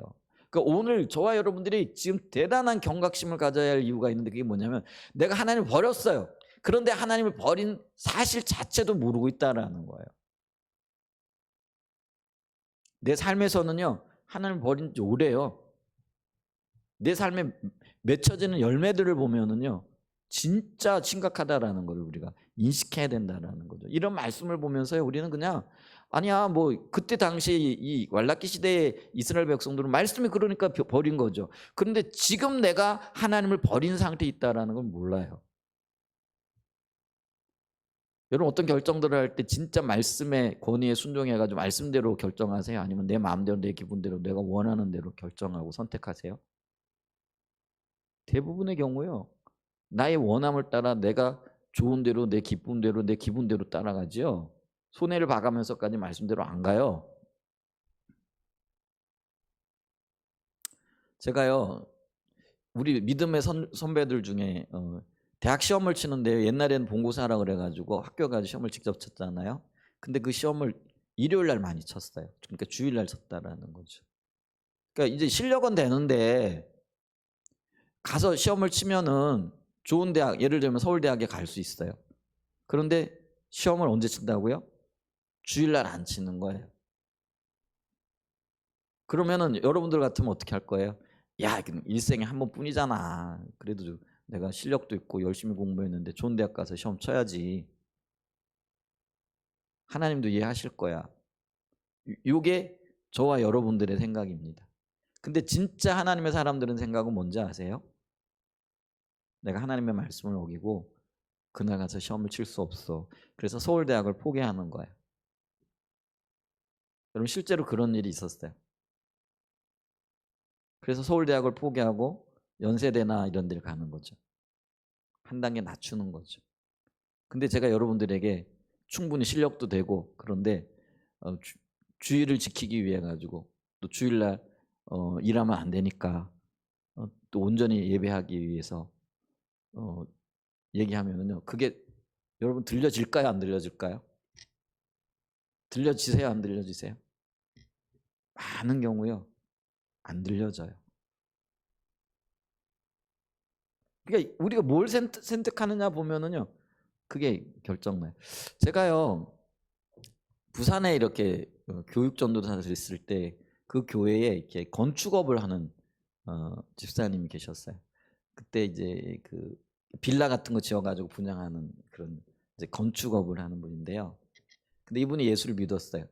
그러니까 오늘 저와 여러분들이 지금 대단한 경각심을 가져야 할 이유가 있는데, 그게 뭐냐면 내가 하나님을 버렸어요. 그런데 하나님을 버린 사실 자체도 모르고 있다라는 거예요. 내 삶에서는요, 하나님을 버린 지 오래요. 내 삶에 맺혀지는 열매들을 보면은요, 진짜 심각하다라는 걸 우리가 인식해야 된다라는 거죠. 이런 말씀을 보면서요, 우리는 그냥 아니야 뭐 그때 당시 이 왈라키 시대의 이스라엘 백성들은 말씀이 그러니까 버린 거죠. 그런데 지금 내가 하나님을 버린 상태에 있다라는 걸 몰라요. 여러분 어떤 결정들을 할 때 진짜 말씀의 권위에 순종해가지고 말씀대로 결정하세요? 아니면 내 마음대로 내 기분대로 내가 원하는 대로 결정하고 선택하세요? 대부분의 경우요, 나의 원함을 따라 내가 좋은 대로 내 기쁨대로 내 기분대로 따라가지요. 손해를 봐가면서까지 말씀대로 안 가요. 제가요, 우리 믿음의 선배들 중에 대학 시험을 치는데 옛날에는 본고사라 그래가지고 학교 가서 시험을 직접 쳤잖아요. 근데 그 시험을 일요일 날 많이 쳤어요. 그러니까 주일 날 쳤다라는 거죠. 그러니까 이제 실력은 되는데 가서 시험을 치면은 좋은 대학, 예를 들면 서울대학에 갈 수 있어요. 그런데 시험을 언제 친다고요? 주일날 안 치는 거예요. 그러면은 여러분들 같으면 어떻게 할 거예요? 야, 일생에 한 번뿐이잖아. 그래도 내가 실력도 있고 열심히 공부했는데 좋은 대학 가서 시험 쳐야지. 하나님도 이해하실 거야. 이게 저와 여러분들의 생각입니다. 근데 진짜 하나님의 사람들은 생각은 뭔지 아세요? 내가 하나님의 말씀을 어기고 그날 가서 시험을 칠 수 없어. 그래서 서울대학을 포기하는 거예요. 여러분 실제로 그런 일이 있었어요. 그래서 서울대학을 포기하고 연세대나 이런 데를 가는 거죠. 한 단계 낮추는 거죠. 근데 제가 여러분들에게 충분히 실력도 되고 그런데 주의를 지키기 위해 가지고 또 주일날 일하면 안 되니까 또 온전히 예배하기 위해서 얘기하면은요, 그게 여러분 들려질까요? 안 들려질까요? 들려지세요? 안 들려지세요? 많은 경우요, 안 들려져요. 그러니까 우리가 뭘 선택하느냐 보면은요, 그게 결정나요. 제가요, 부산에 이렇게 교육 전도사를 있을 때 그 교회에 이렇게 건축업을 하는 집사님이 계셨어요. 그때 이제 그 빌라 같은 거 지어가지고 분양하는 그런 이제 건축업을 하는 분인데요. 근데 이분이 예수를 믿었어요.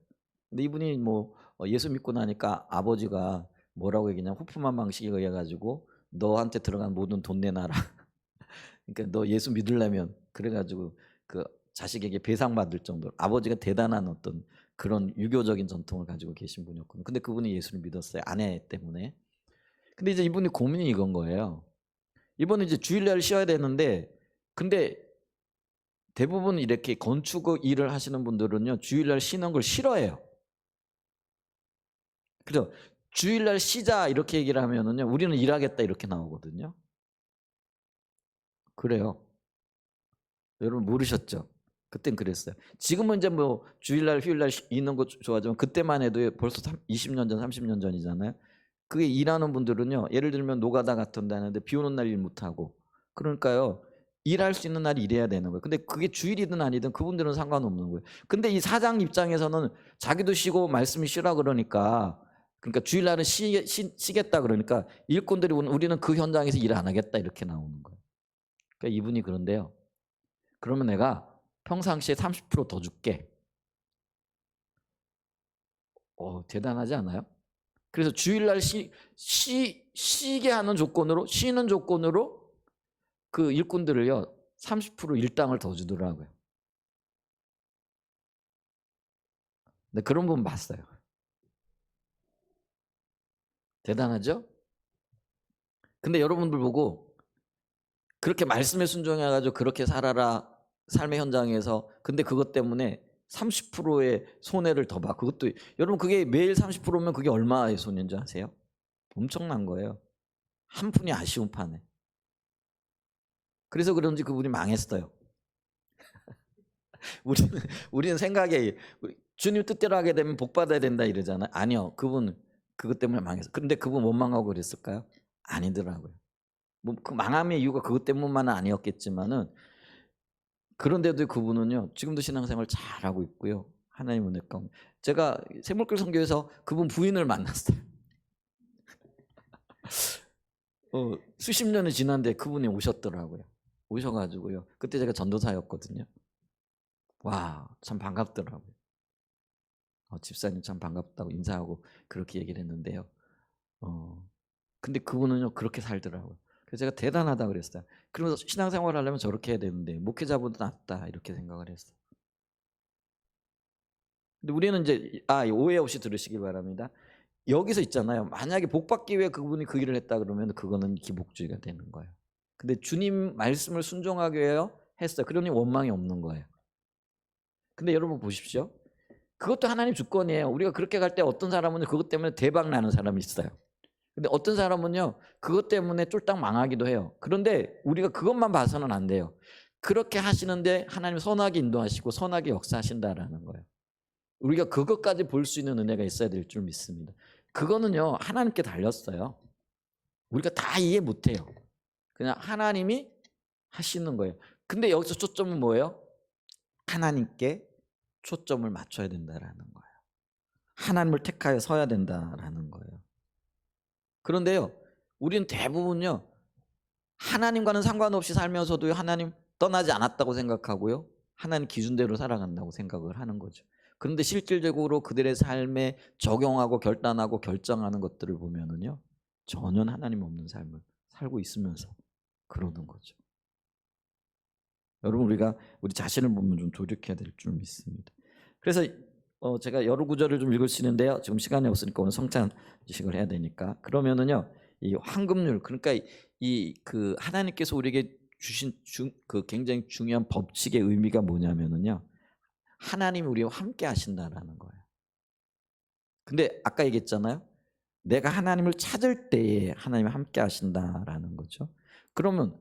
근데 이분이 뭐 예수 믿고 나니까 아버지가 뭐라고 얘기냐면 호프만 방식에 의해 가지고 너한테 들어간 모든 돈 내놔라. 그러니까 너 예수 믿으려면 그래가지고 그 자식에게 배상받을 정도로 아버지가 대단한 어떤 그런 유교적인 전통을 가지고 계신 분이었거든요. 근데 그분이 예수를 믿었어요. 아내 때문에. 근데 이제 이분이 고민이 이건 거예요. 이분은 이제 주일날 쉬어야 되는데 근데 대부분 이렇게 건축 일을 하시는 분들은요, 주일날 쉬는 걸 싫어해요. 그래서 주일날 쉬자 이렇게 얘기를 하면은요, 우리는 일하겠다 이렇게 나오거든요. 그래요. 여러분 모르셨죠? 그땐 그랬어요. 지금은 이제 뭐 주일날 휴일날 있는 거 좋아하지만 그때만 해도 벌써 20년 전 30년 전이잖아요. 그게 일하는 분들은요, 예를 들면 노가다 같은 데 하는데 비 오는 날 일 못하고 그러니까요, 일할 수 있는 날 일해야 되는 거예요. 근데 그게 주일이든 아니든 그분들은 상관없는 거예요. 근데 이 사장 입장에서는 자기도 쉬고 말씀이 쉬라 그러니까 주일날은 쉬겠다 그러니까 일꾼들이 우리는 그 현장에서 일 안 하겠다 이렇게 나오는 거예요. 그러니까 이분이 그런데요, 그러면 내가 평상시에 30%더 줄게. 대단하지 않아요? 그래서 주일날 쉬게 하는 조건으로, 쉬는 조건으로 그 일꾼들을요, 30% 일당을 더 주더라고요. 근데 그런 분 봤어요. 대단하죠? 근데 여러분들 보고 그렇게 말씀에 순종해가지고 그렇게 살아라, 삶의 현장에서. 근데 그것 때문에 30%의 손해를 더 봐. 그것도 여러분 그게 매일 30%면 그게 얼마의 손해인지 아세요? 엄청난 거예요. 한 푼이 아쉬운 판에. 그래서 그런지 그분이 망했어요. 우리는 우리는 생각에 주님 뜻대로 하게 되면 복 받아야 된다 이러잖아요. 아니요, 그분 그것 때문에 망했어. 근데 그분 못 망하고 그랬을까요? 아니더라고요. 뭐 그 망함의 이유가 그것 때문만은 아니었겠지만은 그런데도 그분은요, 지금도 신앙생활 잘 하고 있고요. 하나님 은혜 가운데. 제가 새물길 선교에서 그분 부인을 만났어요. 수십 년이 지났는데 그분이 오셨더라고요. 오셔가지고요. 그때 제가 전도사였거든요. 와, 참 반갑더라고요. 집사님 참 반갑다고 인사하고 그렇게 얘기를 했는데요. 근데 그분은요 그렇게 살더라고요. 그래서 제가 대단하다 그랬어요. 그러면서 신앙생활 하려면 저렇게 해야 되는데 목회자보다 낫다 이렇게 생각을 했어요. 근데 우리는 이제 오해 없이 들으시길 바랍니다. 여기서 있잖아요. 만약에 복 받기 위해 그분이 그 일을 했다 그러면 그거는 기복주의가 되는 거예요. 근데 주님 말씀을 순종하기 위해 했어요. 그러니 원망이 없는 거예요. 근데 여러분 보십시오. 그것도 하나님 주권이에요. 우리가 그렇게 갈 때 어떤 사람은 그것 때문에 대박 나는 사람이 있어요. 근데 어떤 사람은요 그것 때문에 쫄딱 망하기도 해요. 그런데 우리가 그것만 봐서는 안 돼요. 그렇게 하시는데 하나님 선하게 인도하시고 선하게 역사하신다라는 거예요. 우리가 그것까지 볼 수 있는 은혜가 있어야 될 줄 믿습니다. 그거는요 하나님께 달렸어요. 우리가 다 이해 못해요. 그냥 하나님이 하시는 거예요. 근데 여기서 초점은 뭐예요? 하나님께 초점을 맞춰야 된다라는 거예요. 하나님을 택하여 서야 된다라는 거예요. 그런데요 우리는 대부분요 하나님과는 상관없이 살면서도 하나님 떠나지 않았다고 생각하고요 하나님 기준대로 살아간다고 생각을 하는 거죠. 그런데 실질적으로 그들의 삶에 적용하고 결단하고 결정하는 것들을 보면은요 전혀 하나님 없는 삶을 살고 있으면서 그러는 거죠. 여러분 우리가 우리 자신을 보면 좀 돌이켜야 될 줄 믿습니다. 그래서 제가 여러 구절을 좀 읽을 수 있는데요. 지금 시간이 없으니까 오늘 성찬식을 해야 되니까 그러면은요 이 황금률 그러니까 이 그 하나님께서 우리에게 주신 그 굉장히 중요한 법칙의 의미가 뭐냐면은요 하나님이 우리와 함께 하신다라는 거예요. 근데 아까 얘기했잖아요. 내가 하나님을 찾을 때에 하나님이 함께 하신다라는 거죠. 그러면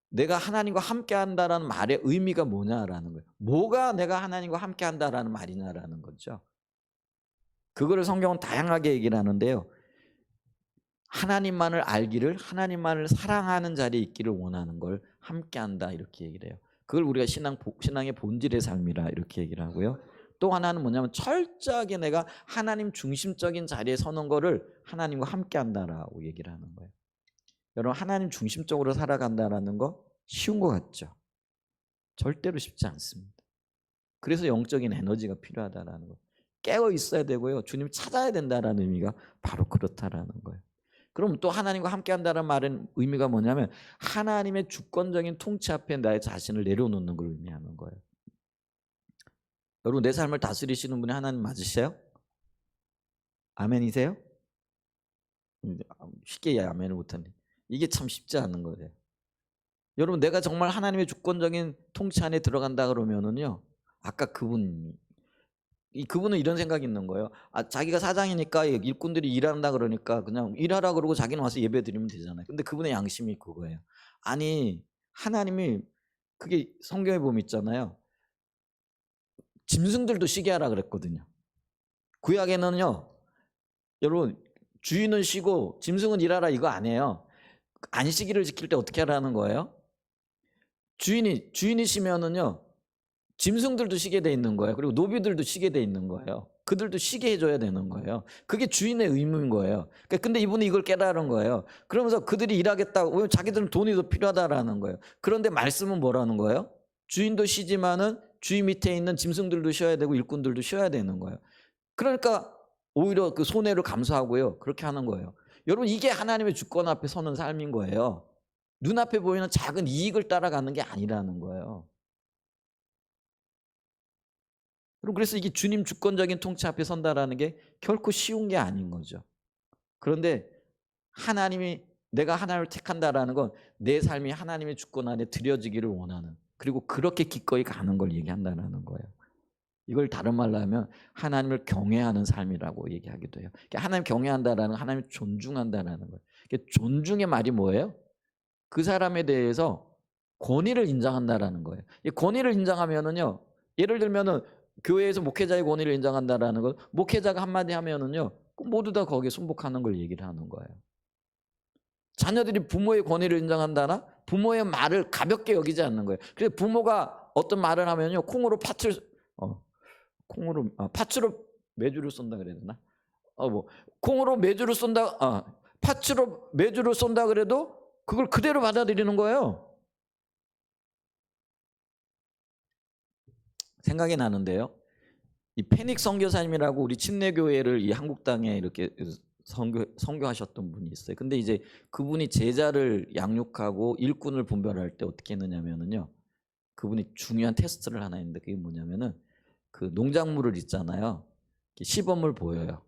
내가 하나님과 함께 한다라는 말의 의미가 뭐냐라는 거예요. 뭐가 내가 하나님과 함께 한다라는 말이냐라는 거죠. 그거를 성경은 다양하게 얘기를 하는데요. 하나님만을 알기를 하나님만을 사랑하는 자리에 있기를 원하는 걸 함께 한다 이렇게 얘기를 해요. 그걸 우리가 신앙의 본질의 삶이라 이렇게 얘기를 하고요. 또 하나는 뭐냐면 철저하게 내가 하나님 중심적인 자리에 서는 거를 하나님과 함께 한다라고 얘기를 하는 거예요. 여러분 하나님 중심적으로 살아간다라는 거 쉬운 것 같죠? 절대로 쉽지 않습니다. 그래서 영적인 에너지가 필요하다라는 거예요. 깨어 있어야 되고요. 주님 찾아야 된다라는 의미가 바로 그렇다라는 거예요. 그럼 또 하나님과 함께 한다는 말은 의미가 뭐냐면 하나님의 주권적인 통치 앞에 나의 자신을 내려놓는 걸 의미하는 거예요. 여러분 내 삶을 다스리시는 분이 하나님 맞으세요? 아멘이세요? 쉽게 아멘을 못하네. 이게 참 쉽지 않은 거예요. 여러분 내가 정말 하나님의 주권적인 통치 안에 들어간다 그러면은요 아까 그분은 이런 생각이 있는 거예요. 자기가 사장이니까 일꾼들이 일한다 그러니까 그냥 일하라 그러고 자기는 와서 예배 드리면 되잖아요. 근데 그분의 양심이 그거예요. 아니 하나님이 그게 성경에 보면 있잖아요. 짐승들도 쉬게 하라 그랬거든요. 구약에는요. 여러분 주인은 쉬고 짐승은 일하라 이거 아니에요. 안식일을 지킬 때 어떻게 하라는 거예요? 주인이 쉬면은요. 짐승들도 쉬게 돼 있는 거예요. 그리고 노비들도 쉬게 돼 있는 거예요. 그들도 쉬게 해줘야 되는 거예요. 그게 주인의 의무인 거예요. 근데 이분이 이걸 깨달은 거예요. 그러면서 그들이 일하겠다고, 왜냐면 자기들은 돈이 더 필요하다라는 거예요. 그런데 말씀은 뭐라는 거예요? 주인도 쉬지만은 주인 밑에 있는 짐승들도 쉬어야 되고 일꾼들도 쉬어야 되는 거예요. 그러니까 오히려 그 손해를 감수하고요. 그렇게 하는 거예요. 여러분 이게 하나님의 주권 앞에 서는 삶인 거예요. 눈앞에 보이는 작은 이익을 따라가는 게 아니라는 거예요. 그래서 이게 주님 주권적인 통치 앞에 선다라는 게 결코 쉬운 게 아닌 거죠. 그런데 내가 하나님을 택한다라는 건 내 삶이 하나님의 주권 안에 들여지기를 원하는 그리고 그렇게 기꺼이 가는 걸 얘기한다는 거예요. 이걸 다른 말로 하면 하나님을 경외하는 삶이라고 얘기하기도 해요. 하나님 경외한다라는 건 하나님을 존중한다라는 거예요. 존중의 말이 뭐예요? 그 사람에 대해서 권위를 인정한다라는 거예요. 이 권위를 인정하면은요. 예를 들면은 교회에서 목회자의 권위를 인정한다라는 것, 목회자가 한마디 하면은요, 모두 다 거기에 순복하는 걸 얘기를 하는 거예요. 자녀들이 부모의 권위를 인정한다나 부모의 말을 가볍게 여기지 않는 거예요. 그래서 부모가 어떤 말을 하면요, 파츠로 메주를 쏜다 그래야 되나? 콩으로 메주를 쏜다, 파츠로 메주를 쏜다 그래도 그걸 그대로 받아들이는 거예요. 생각이 나는데요. 이 페닉 선교사님이라고 우리 침례교회를 이 한국 땅에 이렇게 선교하셨던 분이 있어요. 근데 이제 그분이 제자를 양육하고 일꾼을 분별할 때 어떻게 했느냐면요. 그분이 중요한 테스트를 하나 했는데 그게 뭐냐면은 그 농작물을 있잖아요. 시범을 보여요.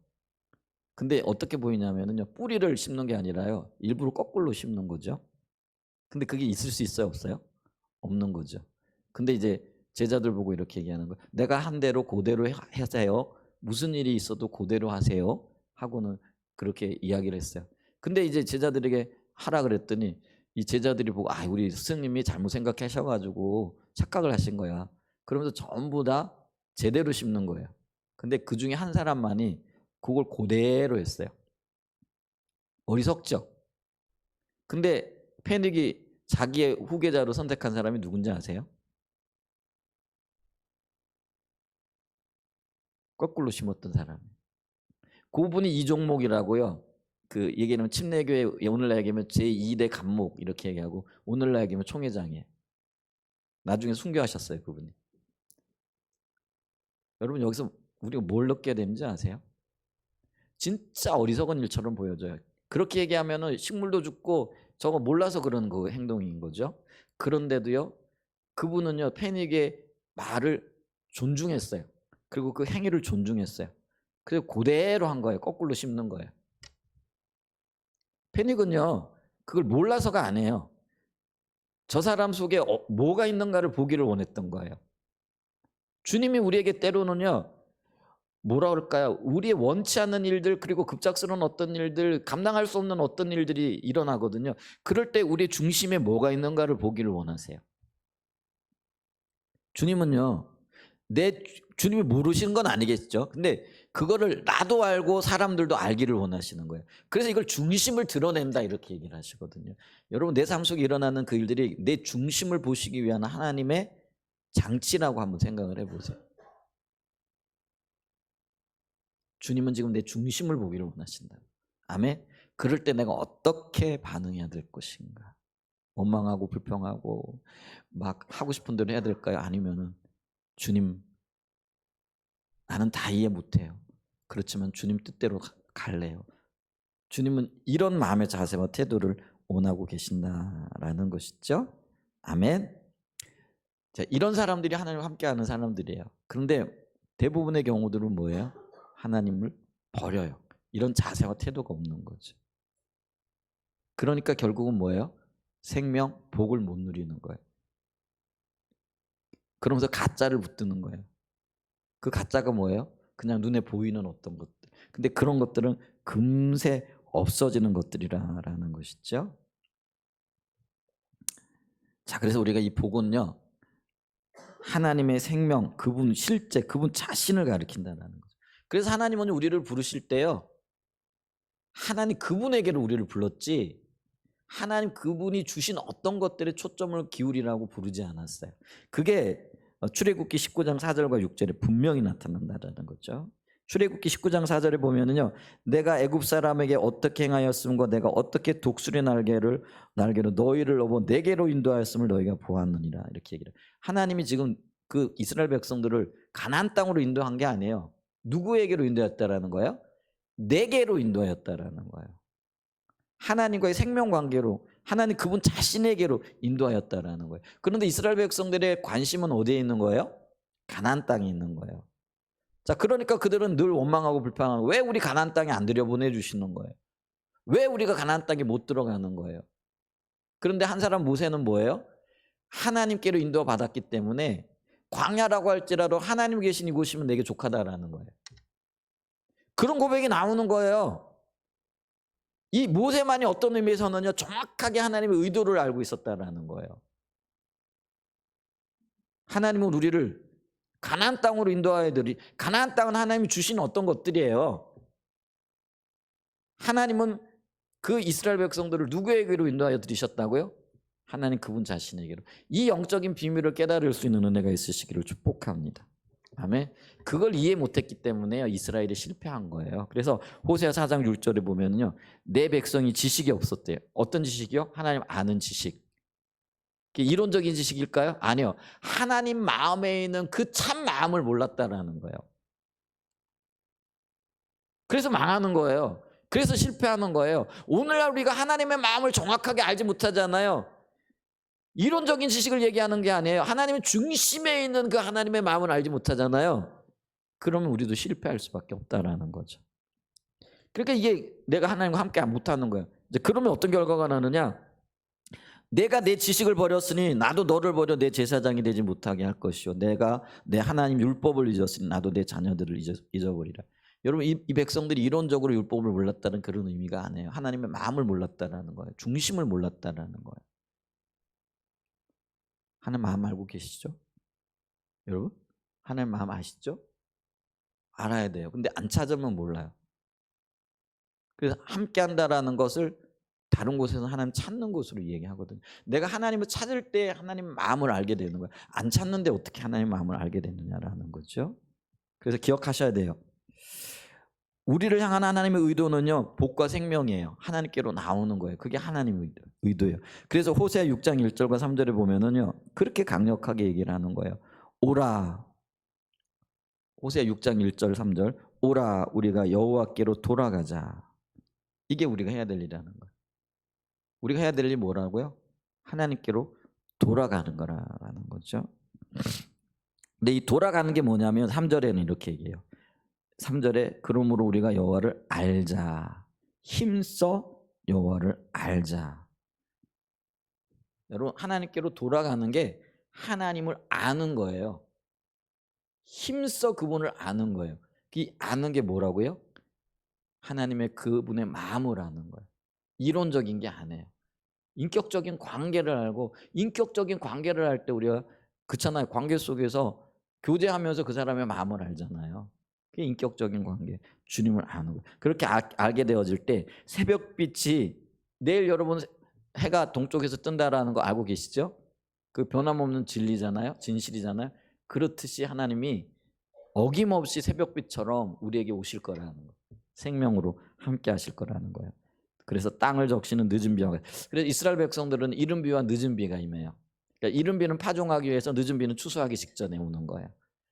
근데 어떻게 보이냐면요. 뿌리를 심는 게 아니라요. 일부러 거꾸로 심는 거죠. 근데 그게 있을 수 있어요, 없어요? 없는 거죠. 근데 이제 제자들 보고 이렇게 얘기하는 거예요. 내가 한 대로 그대로 하세요. 무슨 일이 있어도 그대로 하세요. 하고는 그렇게 이야기를 했어요. 근데 이제 제자들에게 하라 그랬더니 이 제자들이 보고 우리 스승님이 잘못 생각하셔가지고 착각을 하신 거야. 그러면서 전부 다 제대로 심는 거예요. 근데 그 중에 한 사람만이 그걸 그대로 했어요. 어리석죠? 근데 페닉이 자기의 후계자로 선택한 사람이 누군지 아세요? 거꾸로 심었던 사람. 그분이 이종목이라고요. 그 얘기는 침례교회 오늘날 얘기하면 제2대 간목 이렇게 얘기하고 오늘날 얘기하면 총회장이에요. 나중에 순교하셨어요, 그분이. 여러분 여기서 우리가 뭘 느껴야 되는지 아세요? 진짜 어리석은 일처럼 보여져요. 그렇게 얘기하면은 식물도 죽고 저거 몰라서 그런 그 행동인 거죠. 그런데도요, 그분은요 패닉의 말을 존중했어요. 그리고 그 행위를 존중했어요. 그래서 그대로 한 거예요. 거꾸로 심는 거예요. 패닉은요 그걸 몰라서가 안 해요. 저 사람 속에 뭐가 있는가를 보기를 원했던 거예요. 주님이 우리에게 때로는요 뭐라 그럴까요? 우리의 원치 않는 일들 그리고 급작스러운 어떤 일들 감당할 수 없는 어떤 일들이 일어나거든요. 그럴 때 우리의 중심에 뭐가 있는가를 보기를 원하세요. 주님은요 주님이 모르시는 건 아니겠죠. 근데 그거를 나도 알고 사람들도 알기를 원하시는 거예요. 그래서 이걸 중심을 드러낸다 이렇게 얘기를 하시거든요. 여러분 내 삶 속에 일어나는 그 일들이 내 중심을 보시기 위한 하나님의 장치라고 한번 생각을 해보세요. 주님은 지금 내 중심을 보기를 원하신다. 아멘. 그럴 때 내가 어떻게 반응해야 될 것인가? 원망하고 불평하고 막 하고 싶은 대로 해야 될까요? 아니면은 주님 나는 다 이해 못해요. 그렇지만 주님 뜻대로 갈래요. 주님은 이런 마음의 자세와 태도를 원하고 계신다라는 것이죠. 아멘. 자, 이런 사람들이 하나님과 함께하는 사람들이에요. 그런데 대부분의 경우들은 뭐예요? 하나님을 버려요. 이런 자세와 태도가 없는 거죠. 그러니까 결국은 뭐예요? 생명, 복을 못 누리는 거예요. 그러면서 가짜를 붙드는 거예요. 그 가짜가 뭐예요? 그냥 눈에 보이는 어떤 것들. 근데 그런 것들은 금세 없어지는 것들이라는 것이죠. 자, 그래서 우리가 이 복은요. 하나님의 생명, 그분 실제, 그분 자신을 가리킨다는 거죠. 그래서 하나님은 우리를 부르실 때요. 하나님 그분에게로 우리를 불렀지 하나님 그분이 주신 어떤 것들에 초점을 기울이라고 부르지 않았어요. 그게 출애굽기 19장 4절과 6절에 분명히 나타난다는 거죠. 출애굽기 19장 4절에 보면은요. 내가 애굽 사람에게 어떻게 행하였음과 내가 어떻게 독수리 날개로 너희를 업어 내게로 인도하였음을 너희가 보았느니라 이렇게 얘기를. 하나님이 지금 그 이스라엘 백성들을 가나안 땅으로 인도한 게 아니에요. 누구에게로 인도했다라는 거예요? 내게로 인도하였다라는 거예요. 하나님과의 생명 관계로 하나님 그분 자신에게로 인도하였다라는 거예요. 그런데 이스라엘 백성들의 관심은 어디에 있는 거예요? 가나안 땅에 있는 거예요. 자, 그러니까 그들은 늘 원망하고 불평하고 왜 우리 가나안 땅에 안 들여보내 주시는 거예요? 왜 우리가 가나안 땅에 못 들어가는 거예요? 그런데 한 사람 모세는 뭐예요? 하나님께로 인도받았기 때문에 광야라고 할지라도 하나님 계신 이곳이면 내게 족하다라는 거예요. 그런 고백이 나오는 거예요. 이 모세만이 어떤 의미에서는요 정확하게 하나님의 의도를 알고 있었다라는 거예요. 하나님은 우리를 가나안 땅으로 인도하여 드리. 가나안 땅은 하나님이 주신 어떤 것들이에요. 하나님은 그 이스라엘 백성들을 누구에게로 인도하여 드리셨다고요? 하나님 그분 자신에게로. 이 영적인 비밀을 깨달을 수 있는 은혜가 있으시기를 축복합니다. 아멘. 그걸 이해 못했기 때문에 이스라엘이 실패한 거예요. 그래서 호세아 4장 6절에 보면요, 내 백성이 지식이 없었대요. 어떤 지식이요? 하나님 아는 지식. 이론적인 지식일까요? 아니요. 하나님 마음에 있는 그 참 마음을 몰랐다라는 거예요. 그래서 망하는 거예요. 그래서 실패하는 거예요. 오늘날 우리가 하나님의 마음을 정확하게 알지 못하잖아요. 이론적인 지식을 얘기하는 게 아니에요. 하나님의 중심에 있는 그 하나님의 마음을 알지 못하잖아요. 그러면 우리도 실패할 수밖에 없다라는 거죠. 그러니까 이게 내가 하나님과 함께 못하는 거예요. 이제 그러면 어떤 결과가 나느냐? 내가 내 지식을 버렸으니 나도 너를 버려 내 제사장이 되지 못하게 할 것이요. 내가 내 하나님 율법을 잊었으니 나도 내 자녀들을 잊어버리라. 여러분 이 백성들이 이론적으로 율법을 몰랐다는 그런 의미가 아니에요. 하나님의 마음을 몰랐다라는 거예요. 중심을 몰랐다라는 거예요. 하나님 마음 알고 계시죠? 여러분? 하나님 마음 아시죠? 알아야 돼요. 근데 안 찾으면 몰라요. 그래서 함께 한다라는 것을 다른 곳에서 하나님 찾는 곳으로 얘기하거든요. 내가 하나님을 찾을 때 하나님 마음을 알게 되는 거예요. 안 찾는데 어떻게 하나님 마음을 알게 되느냐라는 거죠. 그래서 기억하셔야 돼요. 우리를 향한 하나님의 의도는요, 복과 생명이에요. 하나님께로 나오는 거예요. 그게 하나님의 의도예요. 그래서 호세아 6장 1절과 3절에 보면은요, 그렇게 강력하게 얘기를 하는 거예요. 오라. 호세아 6장 1절 3절. 오라 우리가 여호와께로 돌아가자. 이게 우리가 해야 될 일이라는 거예요. 우리가 해야 될 일이 뭐라고요? 하나님께로 돌아가는 거라는 거죠. 근데 이 돌아가는 게 뭐냐면 3절에는 이렇게 얘기해요. 3절에 그러므로 우리가 여호와를 알자. 힘써 여호와를 알자. 여러분 하나님께로 돌아가는 게 하나님을 아는 거예요. 힘써 그분을 아는 거예요. 이 아는 게 뭐라고요? 하나님의 그분의 마음을 아는 거예요. 이론적인 게 아니에요. 인격적인 관계를 알고, 인격적인 관계를 할 때 우리가 그렇잖아요. 관계 속에서 교제하면서 그 사람의 마음을 알잖아요. 그게 인격적인 관계, 주님을 아는 거예요. 그렇게 알게 되어질 때 새벽빛이 내일 여러분 해가 동쪽에서 뜬다라는 거 알고 계시죠? 그 변함없는 진리잖아요. 진실이잖아요. 그렇듯이 하나님이 어김없이 새벽빛처럼 우리에게 오실 거라는 거예요. 생명으로 함께 하실 거라는 거예요. 그래서 땅을 적시는 늦은 비와 그래서 이스라엘 백성들은 이른 비와 늦은 비가 임해요. 그러니까 이른 비는 파종하기 위해서 늦은 비는 추수하기 직전에 오는 거예요.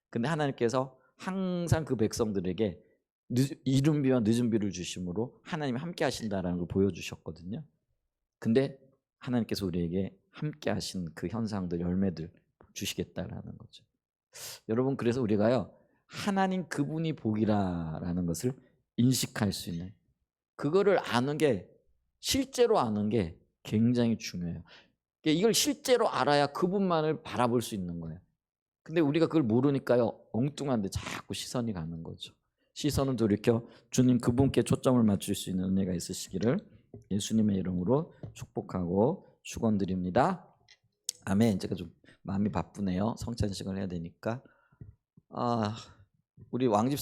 근데 하나님께서 항상 그 백성들에게 이른 비와 늦은 비를 주심으로 하나님이 함께 하신다라는 걸 보여주셨거든요. 근데 하나님께서 우리에게 함께 하신 그 현상들, 열매들 주시겠다라는 거죠. 여러분 그래서 우리가요 하나님 그분이 복이라는 것을 인식할 수 있는 그거를 아는 게 실제로 아는 게 굉장히 중요해요. 이걸 실제로 알아야 그분만을 바라볼 수 있는 거예요. 근데 우리가 그걸 모르니까요 엉뚱한데 자꾸 시선이 가는 거죠. 시선을 돌이켜 주님 그분께 초점을 맞출 수 있는 은혜가 있으시기를 예수님의 이름으로 축복하고 축원드립니다. 아멘. 제가 좀 마음이 바쁘네요. 성찬식을 해야 되니까. 우리 왕집